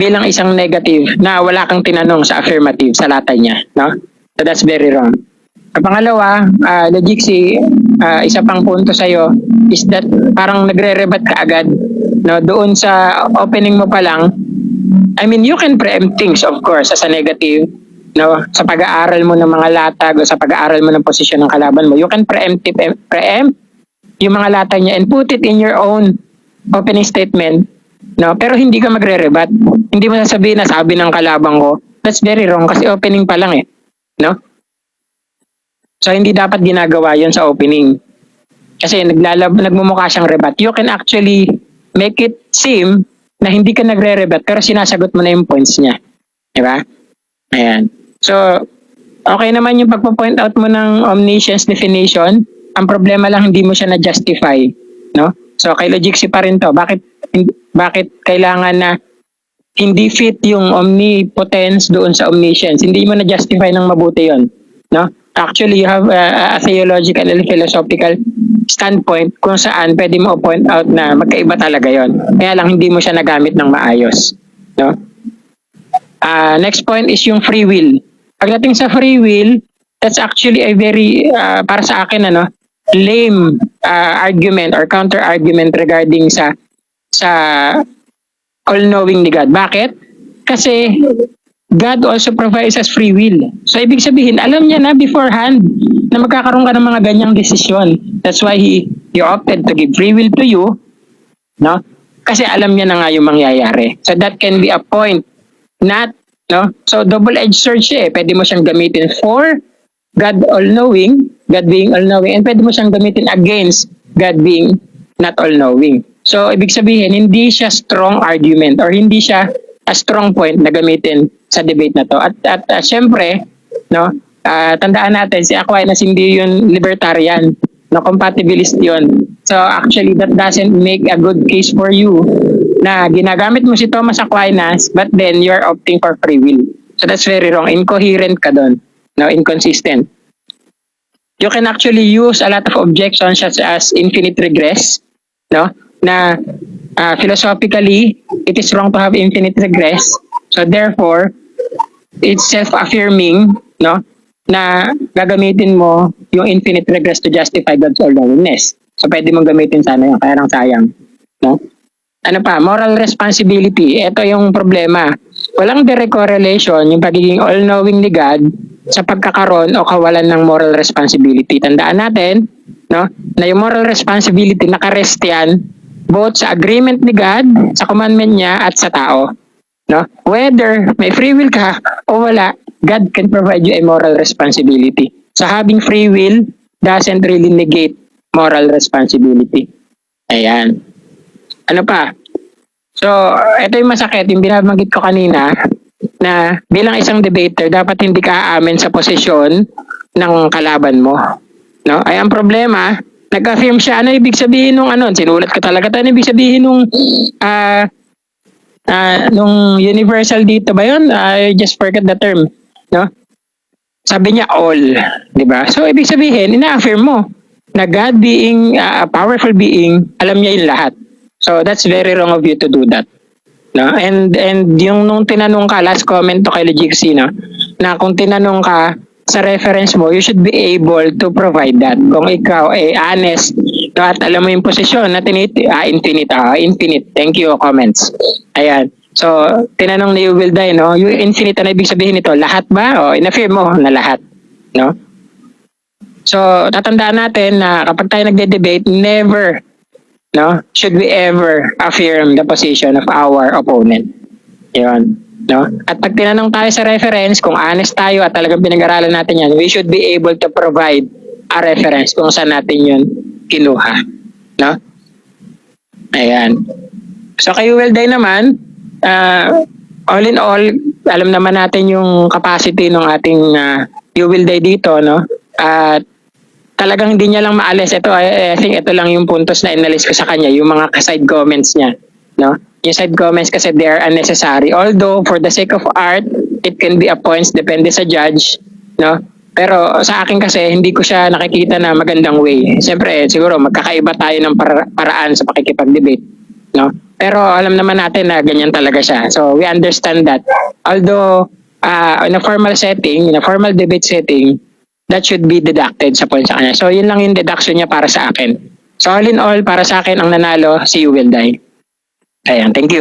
[SPEAKER 5] bilang isang negative na wala kang tinanong sa affirmative sa latay niya. No? So that's very wrong. Ang pangalawa, Logic C, isa pang punto sa'yo is that parang nagre-rebat ka agad. No? Doon sa opening mo pa lang, I mean, you can preempt things of course as a negative. No, sa pag-aaral mo ng mga latag o sa pag-aaral mo ng posisyon ng kalaban mo, you can preempt yung mga latag niya and put it in your own opening statement. No, pero hindi ka magre-rebat. Hindi mo sasabihin na sabi ng kalaban ko. That's very wrong kasi opening pa lang No? So hindi dapat ginagawa 'yon sa opening. Kasi nagmumukha siyang rebat. You can actually make it seem na hindi ka nagre-rebat pero sinasagot mo na yung points niya. Di ba? Ayan. So, okay naman yung pagpo-point out mo ng omniscience definition. Ang problema lang hindi mo siya na-justify, no? So, kay Logic C pa rin to. Bakit kailangan na hindi fit yung omnipotence doon sa omniscience? Hindi mo na-justify ng mabuti yon, no? Actually, you have a theological and philosophical standpoint kung saan pwede mo point out na magkaiba talaga yon. Kaya lang hindi mo siya nagamit ng maayos, no? Next point is yung free will. Pagdating sa free will, that's actually a very, para sa akin, lame argument or counter-argument regarding sa all-knowing ni God. Bakit? Kasi God also provides us free will. So, ibig sabihin, alam niya na beforehand na magkakaroon ka ng mga ganyang desisyon. That's why He opted to give free will to you, no? Kasi alam niya na nga yung mangyayari. So, that can be a point. No? So, double-edged sword siya Pwede mo siyang gamitin for God all-knowing, God being all-knowing, and pwede mo siyang gamitin against God being not all-knowing. So, ibig sabihin, hindi siya strong argument or hindi siya a strong point na gamitin sa debate na to. At syempre, no, tandaan natin, si Aquinas hindi yun libertarian. No, compatibilist yun. So actually, that doesn't make a good case for you na ginagamit mo si Thomas Aquinas but then you're opting for free will. So that's very wrong. Incoherent ka doon. No, inconsistent. You can actually use a lot of objections such as infinite regress, no? Na philosophically, it is wrong to have infinite regress. So therefore, it's self-affirming, no? Na gagamitin mo yung infinite regress to justify God's all-knowingness. So pwede mong gamitin sana yun, kaya lang sayang, no? Ano pa, moral responsibility. Ito yung problema. Walang direct correlation yung pagiging all-knowing ni God sa pagkakaroon o kawalan ng moral responsibility. Tandaan natin, no, na yung moral responsibility nakarest yan both sa agreement ni God, sa commandment niya at sa tao. No? Whether may free will ka o wala, God can provide you a moral responsibility. So having free will doesn't really negate moral responsibility. Ayan. Ano pa? So, ito yung masakit, yung binabanggit ko kanina, na bilang isang debater, dapat hindi ka aamin sa posisyon ng kalaban mo. No? Ay, ang problema, nag-affirm siya, ano ibig sabihin nung ano, sinulat ko talaga, ano ibig sabihin nung universal dito ba yun? I just forgot the term. No? Sabi niya all, di ba? So, ibig sabihin, ina-affirm mo na God being a powerful being, alam niya yung lahat. So, that's very wrong of you to do that. No? And yung nung tinanong ka, last comment to kay Legixi, no? Na kung tinanong ka sa reference mo, you should be able to provide that. Kung ikaw ay honest, no, at alam mo yung posisyon na infinite. Thank you, comments. Ayan. So, tinanong ni Will Die, no? Yung infinite, ano ibig sabihin nito? Lahat ba? O, in-affirm mo na lahat. No? So, tatandaan natin na kapag tayo nagde-debate, never, no, should we ever affirm the position of our opponent. Yun. No? At pag tinanong tayo sa reference, kung honest tayo at talagang pinag-aralan natin yan, we should be able to provide a reference kung saan natin yun kinuha. No? Ayan. So kay Will Die naman, all in all, alam naman natin yung capacity ng ating Will Die dito, no? At talagang hindi niya lang maalis. Ito, I think ito lang yung puntos na inalis ko sa kanya, yung mga side comments niya. No? Yung side comments kasi they are unnecessary. Although, for the sake of art, it can be a points, depende sa judge. No? Pero sa akin kasi, hindi ko siya nakikita na magandang way. Siyempre, siguro, magkakaiba tayo ng paraan sa pakikipag-debate. No? Pero alam naman natin na ganyan talaga siya. So, we understand that. Although, in a formal setting, in a formal debate setting, that should be deducted sa point sa kanya. So, yun lang yung deduction niya para sa akin. So, all in all, para sa akin, ang nanalo, si Will Die. Ayan, thank you.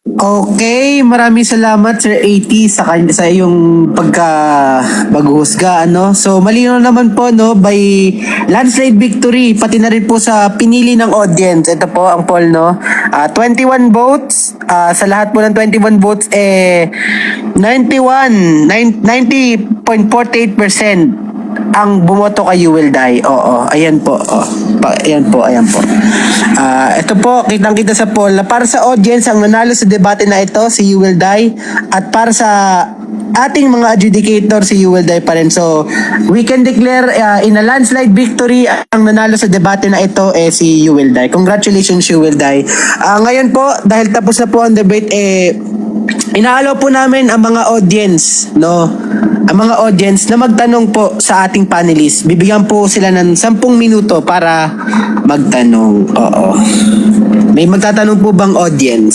[SPEAKER 2] Okay, maraming salamat Sir AT sa iyong paghusga, ano. So malinaw naman po, no, by landslide victory, pati na rin po sa pinili ng audience. Ito po ang poll, no. 21 votes, sa lahat po ng 21 votes 90.48% ang bumoto kay Will Die. Oo, ayan po. Ayan po. Ito po, kitang-kita sa poll na para sa audience, ang nanalo sa debate na ito, si Will Die. At para sa ating mga adjudicator, si Will Die pa rin. So, we can declare in a landslide victory, ang nanalo sa debate na ito, si Will Die. Congratulations, Will Die. Ngayon po, dahil tapos na po ang debate, inaalaw po namin ang mga audience, no? Ang mga audience na magtanong po sa ating panelists. Bibigyan po sila ng 10 minuto para magtanong. Oo. May magtatanong po bang audience?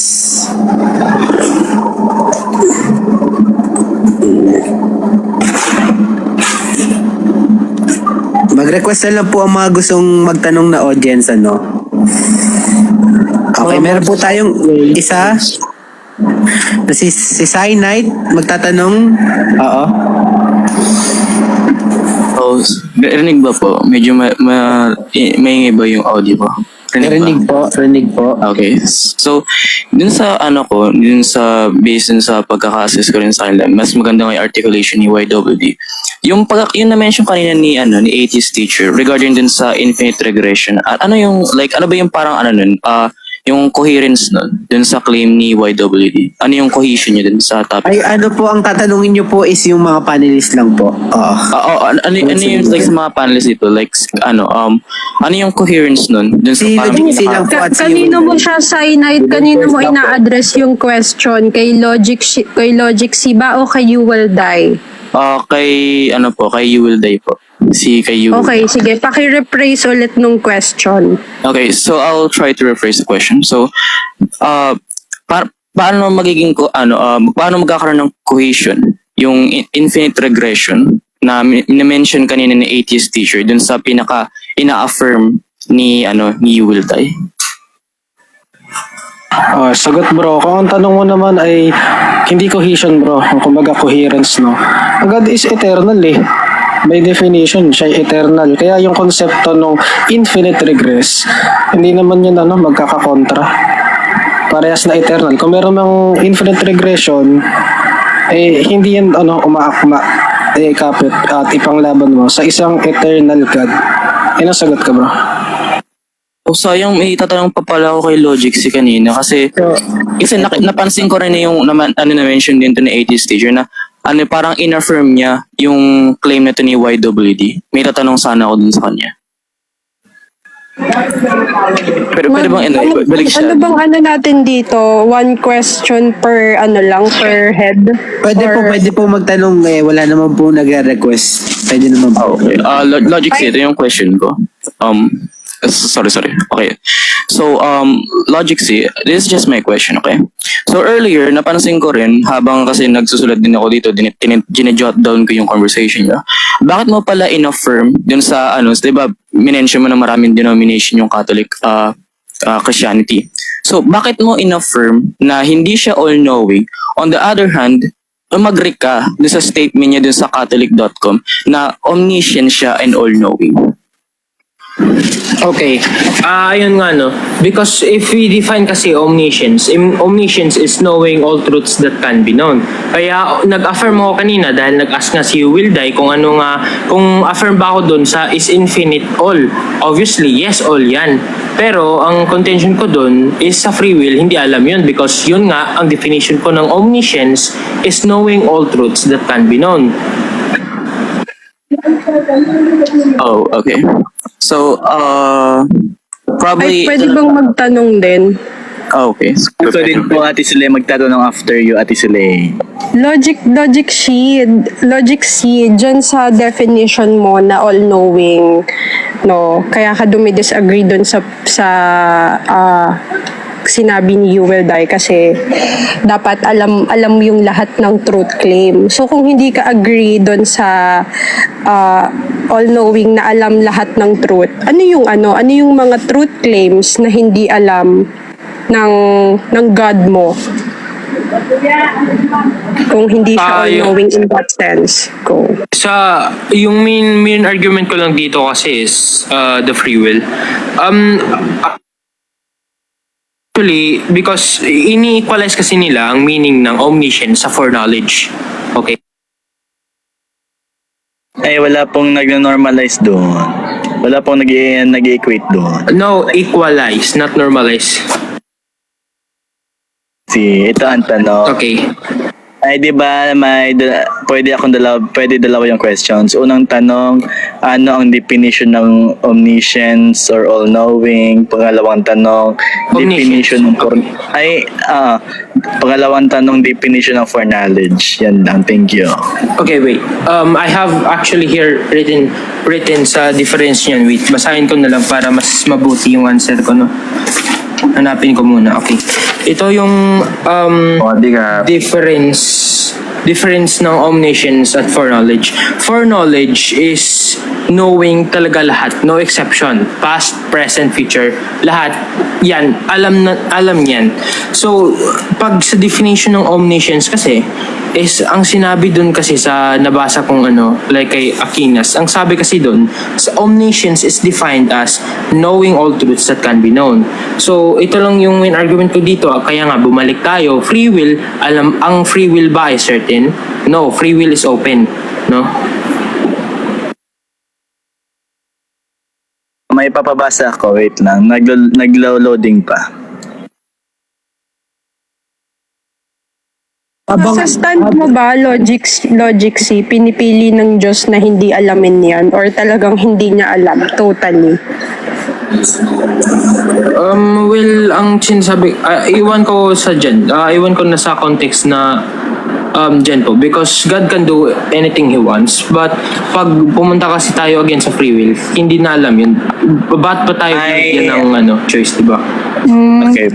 [SPEAKER 2] Mag-request na lang po ang mga gustong magtanong na audience, ano? Okay, meron po tayong isa. Si Sai Knight magtatanong. Oo.
[SPEAKER 7] Oh, rinig ba po? Medyo may ba yung audio ko?
[SPEAKER 2] Rinig po.
[SPEAKER 7] Okay. So, dun sa based dun sa pagkaka-assess ko rin sa kanila, mas maganda nga yung articulation ni YWD. Yung na-mention kanina ni AT's teacher regarding dun sa infinite regression. Ano ba yung parang nun? yung coherence nun, dun sa claim ni YWD. Ano yung cohesion nyo dun sa topic?
[SPEAKER 2] Ay, ano po ang tatanungin nyo po is yung mga panelist lang po. Oo.
[SPEAKER 7] Ano yung like sa mga panelists dito? Like, ano yung coherence nun? Dun sa
[SPEAKER 2] Si
[SPEAKER 7] parang
[SPEAKER 2] Logic C lang po at si
[SPEAKER 8] Kanino mo
[SPEAKER 2] Will.
[SPEAKER 8] siya cyanide? Kanino mo ina-address yung question? Kay Logic C ba o kay You Will Die?
[SPEAKER 7] kay You Will Die po. Kay You Will
[SPEAKER 8] Okay,
[SPEAKER 7] Die.
[SPEAKER 8] sige. Paki-rephrase ulit nung question.
[SPEAKER 7] Okay, so I'll try to rephrase the question. So, paano magiging paano magkakaroon ng cohesion yung infinite regression na mention kanina ni atheist teacher dun sa pinaka ina-affirm ni You Will Die?
[SPEAKER 6] Sagot bro, kung ang tanong mo naman ay hindi cohesion bro, ang kumbaga coherence no. Ang God is eternal eh. By definition, siya ay eternal. Kaya yung konsepto ng infinite regress, hindi naman yun magkakakontra. Parehas na eternal. Kung meron mang infinite regression, hindi yan umaakma, kapit at ipanglaban mo sa isang eternal God. Yan ang sagot ka bro.
[SPEAKER 7] Sayang may tatanong pa pala ako kay Logic si kanina kasi napansin ko rin yung na-mention din to ni atheist teacher na parang in-affirm niya yung claim na to ni YWD. May tatanong sana ako dun sa kanya. Pero pwede bang balik siya?
[SPEAKER 8] Ano bang natin dito? One question per per head?
[SPEAKER 2] Pwede po magtanong wala naman po nag-request. Pwede naman po.
[SPEAKER 7] Okay. Logic, ito yung question ko. Sorry. Okay. So, Logic C, this is just my question, okay? So, earlier, napansin ko rin, habang kasi nagsusulat din ako dito, ginejot down ko yung conversation niya. Bakit mo pala in-affirm dun sa, diba, minention mo na maraming denomination yung Catholic Christianity. So, bakit mo in-affirm na hindi siya all-knowing? On the other hand, mag-read ka dun sa statement niya dun sa catholic.com na omniscient siya and all-knowing.
[SPEAKER 1] Okay. Ayun nga because if we define kasi omniscience is knowing all truths that can be known. Kaya nag-affirm ako kanina dahil nag-ask nga si Will Die kung kung affirm ba ako dun sa is infinite all. Obviously, yes, all yan. Pero ang contention ko dun is sa free will, hindi alam yun because yun nga, ang definition ko ng omniscience is knowing all truths that can be known.
[SPEAKER 7] Oh, okay. So, probably...
[SPEAKER 8] Ay, pwede bang magtanong din?
[SPEAKER 7] Okay.
[SPEAKER 9] Gusto din po Ate Sule magtatanong after you, Ate Sule.
[SPEAKER 8] Logic C, dyan sa definition mo na all-knowing, kaya ka dumi-disagree dun sa sinabi ni You Will Die kasi dapat alam yung lahat ng truth claim. So kung hindi ka agree doon sa all-knowing na alam lahat ng truth, ano yung mga truth claims na hindi alam ng God mo? Kung hindi siya all-knowing in that sense. Go.
[SPEAKER 1] Yung main argument ko lang dito kasi is the free will. Actually, because ini-equalize kasi nila ang meaning ng omniscience sa foreknowledge. Okay?
[SPEAKER 9] Wala pong nag-normalize doon. Wala pong nag-equate doon.
[SPEAKER 1] No, equalize, not normalize.
[SPEAKER 9] Ito ang tanong.
[SPEAKER 1] Okay.
[SPEAKER 9] Di ba pwede dalawa yung questions. Unang tanong, ano ang definition ng omniscience or all-knowing? Pangalawang tanong, definition ng pangalawang tanong, definition ng foreknowledge. Yan lang, thank you.
[SPEAKER 1] Okay, wait. I have actually here written sa difference niyan. Wait, basahin ko na lang para mas mabuti yung answer ko, Hanapin ko muna. Okay. Ito yung difference ng omniscience at foreknowledge. Foreknowledge is knowing talaga lahat, no exception. Past, present, future, lahat. Yan, alam yan. So, pag sa definition ng omniscience kasi, is ang sinabi dun kasi sa nabasa kong like kay Aquinas, ang sabi kasi dun, sa omniscience is defined as knowing all truths that can be known. So, ito lang yung main argument ko dito. Kaya nga, bumalik tayo. Free will, ang free will ba is certain? No, free will is open. No?
[SPEAKER 9] May papabasa ako, wait lang. Naglo-loading pa.
[SPEAKER 8] Sa stand mo ba, Logic C, pinipili ng Diyos na hindi alamin yan or talagang hindi niya alam totally?
[SPEAKER 1] Well, ang sinasabi, iwan ko sa dyan. Iwan ko na sa context na dyan po. Because God can do anything He wants. But pag pumunta kasi tayo again sa free will, hindi na alam yun. Ba't pa tayo binigyan ng choice, di ba?
[SPEAKER 9] Okay.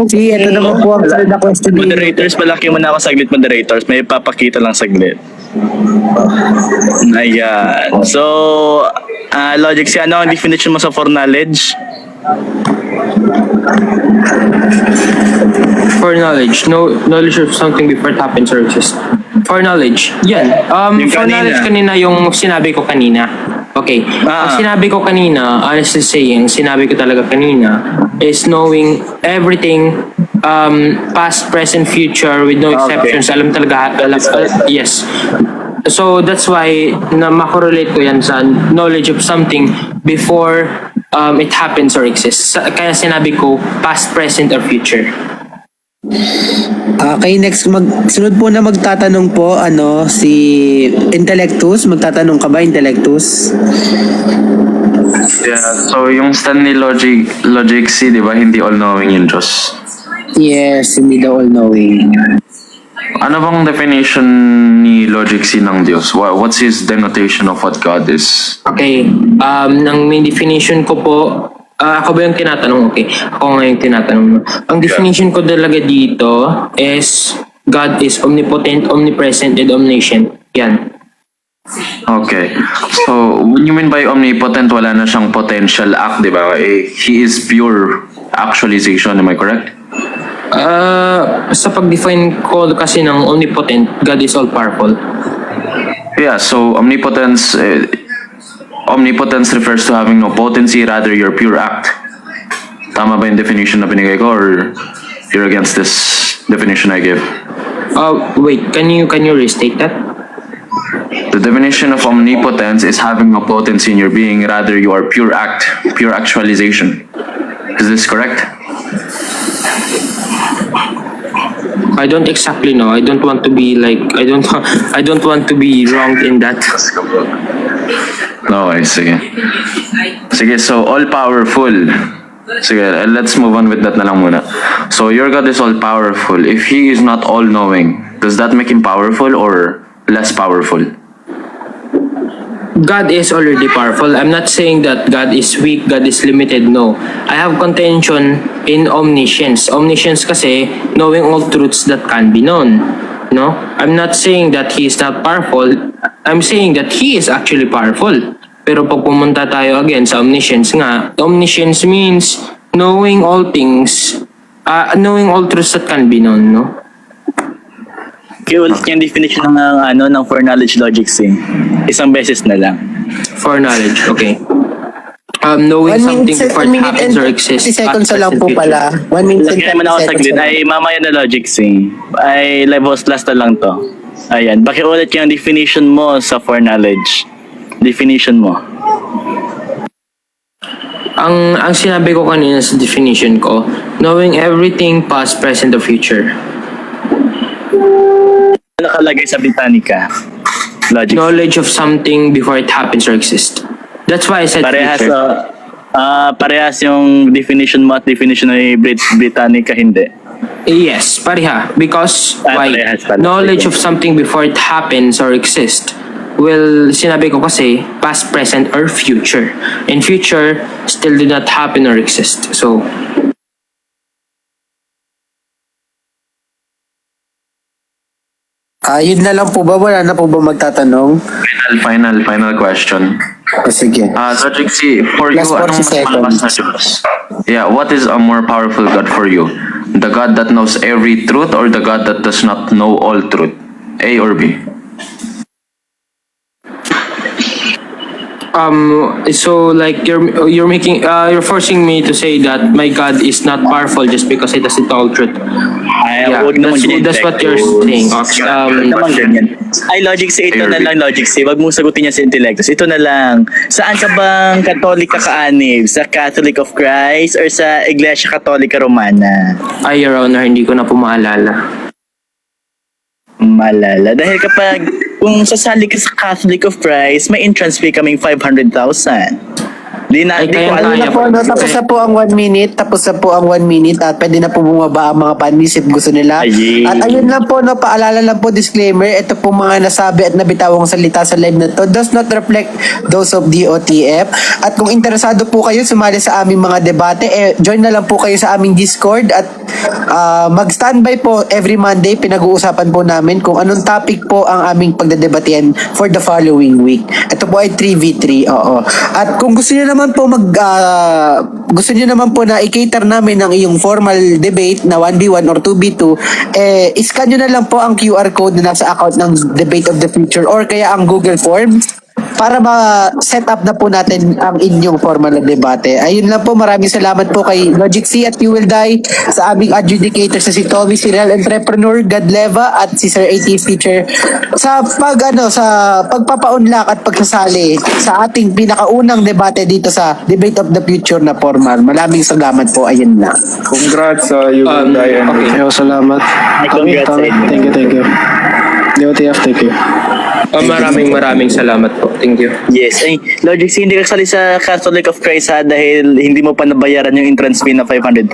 [SPEAKER 2] See, ito naman po ang third na question.
[SPEAKER 9] Moderators, palaki mo na ako saglit, moderators. May papakita lang saglit. Ayan. So, Logic, ano ang definition mo sa foreknowledge?
[SPEAKER 1] Foreknowledge, knowledge of something before it happens or exists. Foreknowledge, yan.
[SPEAKER 9] Yung
[SPEAKER 1] Foreknowledge kanina yung sinabi ko kanina. Okay. Ang sinabi ko kanina, honestly saying, sinabi ko talaga kanina, is knowing everything, past, present, future, with no exceptions. Alam talaga, yes. So that's why na makorelate ko yan sa knowledge of something before it happens or exists. Kaya sinabi ko past, present, or future.
[SPEAKER 2] Okay, next sunod po na magtatanong po si Intellectus. Magtatanong ka ba, Intellectus?
[SPEAKER 3] Yeah, so yung stand ni Logic C, di ba, hindi all-knowing yung Diyos.
[SPEAKER 2] Yes, hindi daw all-knowing.
[SPEAKER 3] Ano bang definition ni Logic C ng Diyos? What's his denotation of what God is?
[SPEAKER 1] Okay, ng main definition ko po, ako ba yung tinatanong? Okay, ako nga yung tinatanong. Ang definition ko talaga dito is God is omnipotent, omnipresent, and omniscient. Yan.
[SPEAKER 3] Okay. So, when you mean by omnipotent, wala na siyang potential act, di ba? He is pure actualization, am I correct?
[SPEAKER 1] Sa pag-define ko kasi ng omnipotent, God is all-powerful.
[SPEAKER 3] Yeah, so omnipotence refers to having no potency, rather your pure act. Tama ba yung definition na binigay ko, or you're against this definition I gave?
[SPEAKER 1] Wait, can you restate that?
[SPEAKER 3] The definition of omnipotence is having no potency in your being, rather you are pure act, pure actualization. Is this correct?
[SPEAKER 1] I don't exactly know. I don't want to be I don't want to be wrong in that.
[SPEAKER 3] No, sige. Sige, so all-powerful. Sige, let's move on with that na lang muna. So your God is all-powerful. If He is not all-knowing, does that make Him powerful or less powerful?
[SPEAKER 1] God is already powerful. I'm not saying that God is weak, God is limited. No. I have contention in omniscience. Omniscience kasi knowing all truths that can be known. No? I'm not saying that He is not powerful. I'm saying that He is actually powerful. Pero pag pumunta tayo again sa omniscience nga, omniscience means knowing all things, knowing all truths that can be known, no?
[SPEAKER 9] Okay, ulit yung definition ng foreknowledge, Logic C. Isang beses na lang.
[SPEAKER 1] Foreknowledge, okay. Knowing something before it happens or exists.
[SPEAKER 2] 30 seconds na lang po pala. 1 minute and
[SPEAKER 9] Lagyan mo na ako
[SPEAKER 2] 30
[SPEAKER 9] saglit.
[SPEAKER 2] seconds.
[SPEAKER 9] Ay, mamaya na, Logic C. Ay, live host last na lang to. Ayan, pakiulit yung definition mo sa foreknowledge. Definition mo.
[SPEAKER 1] Ang sinabi ko kanina sa definition ko, knowing everything past, present, or future.
[SPEAKER 9] Nakalagay sa Britannica. Logic.
[SPEAKER 1] Knowledge of something before it happens or exists. That's why I said
[SPEAKER 9] Parehas,
[SPEAKER 1] future.
[SPEAKER 9] parehas yung definition mo at definition ng Britannica, hindi.
[SPEAKER 1] Yes, pareha. Because why?
[SPEAKER 9] Parehas pala.
[SPEAKER 1] Knowledge
[SPEAKER 9] Sige.
[SPEAKER 1] of something before it happens or exists. Well, sinabi ko kasi past, present, or future. And future still did not happen or exist. So,
[SPEAKER 2] Yun na lang po ba? Wala na po ba magtatanong?
[SPEAKER 3] Final question.
[SPEAKER 2] Sige.
[SPEAKER 3] Logic C, for you,
[SPEAKER 2] Last 40
[SPEAKER 3] anong mas malakas na Diyos? Yeah, what is a more powerful God for you? The God that knows every truth or the God that does not know all truth? A or B?
[SPEAKER 1] so like you're forcing me to say that my God is not powerful just because He doesn't know all truth.
[SPEAKER 9] Ay,
[SPEAKER 1] Yeah,
[SPEAKER 9] huwag naman ganyan,
[SPEAKER 1] that's what you're
[SPEAKER 9] Intellectus.
[SPEAKER 1] saying.
[SPEAKER 9] Huwag naman ganyan. Ay, Logic C, ito na lang, Logic C. Wag mong sagutin niya si Intellectus. Ito na lang. Saan ka bang Katolika kaanib? Sa Catholic of Christ or sa Iglesia Katolika Romana?
[SPEAKER 1] Ay, Your Honor, hindi ko na po maalala.
[SPEAKER 9] Maalala. Dahil kapag kung sasali ka sa Catholic of Christ, may entrance fee kaming 500,000. Di ko alam.
[SPEAKER 2] Ano na po, no? Tapos na po ang 1 minute. Tapos na po ang 1 minute. At pwede na po bumaba ang mga panis if gusto nila.
[SPEAKER 9] Ayun.
[SPEAKER 2] At ayun lang po, no, paalala lang po, disclaimer. Ito po mga nasabi at nabitawang salita sa live na to does not reflect those of DOTF. At kung interesado po kayo sumali sa aming mga debate, join na lang po kayo sa aming Discord. At mag-standby po every Monday. Pinag-uusapan po namin kung anong topic po ang aming pagdadebatehan for the following week. Ito po ay 3v3. Oo. At kung gusto niyo naman po gusto niyo naman po na i-cater namin ang iyong formal debate na 1v1 or 2v2, iscan niyo na lang po ang QR code na nasa account ng Debate of the Future or kaya ang Google Forms para ma-set up na po natin ang inyong formal na debate. Ayun lang po, maraming salamat po kay Logic C at You Will Die, sa aming adjudicator sa si Tommy, serial entrepreneur, Godleva at si Sir AT Teacher sa pagpapaunlak at pagsasali sa ating pinakaunang debate dito sa Debate of the Future na formal. Maraming salamat po. Ayun na.
[SPEAKER 3] Congrats sa You Will Die.
[SPEAKER 1] Okay.
[SPEAKER 6] Yo, salamat.
[SPEAKER 9] Congrats sa inyo.
[SPEAKER 6] Thank you. DOTF, thank you.
[SPEAKER 1] Maraming salamat po. Thank you.
[SPEAKER 9] Yes. Ay, Logic, hindi ka kasali sa Catholic of Christ ha, dahil hindi mo pa nabayaran yung entrance fee na 500,000.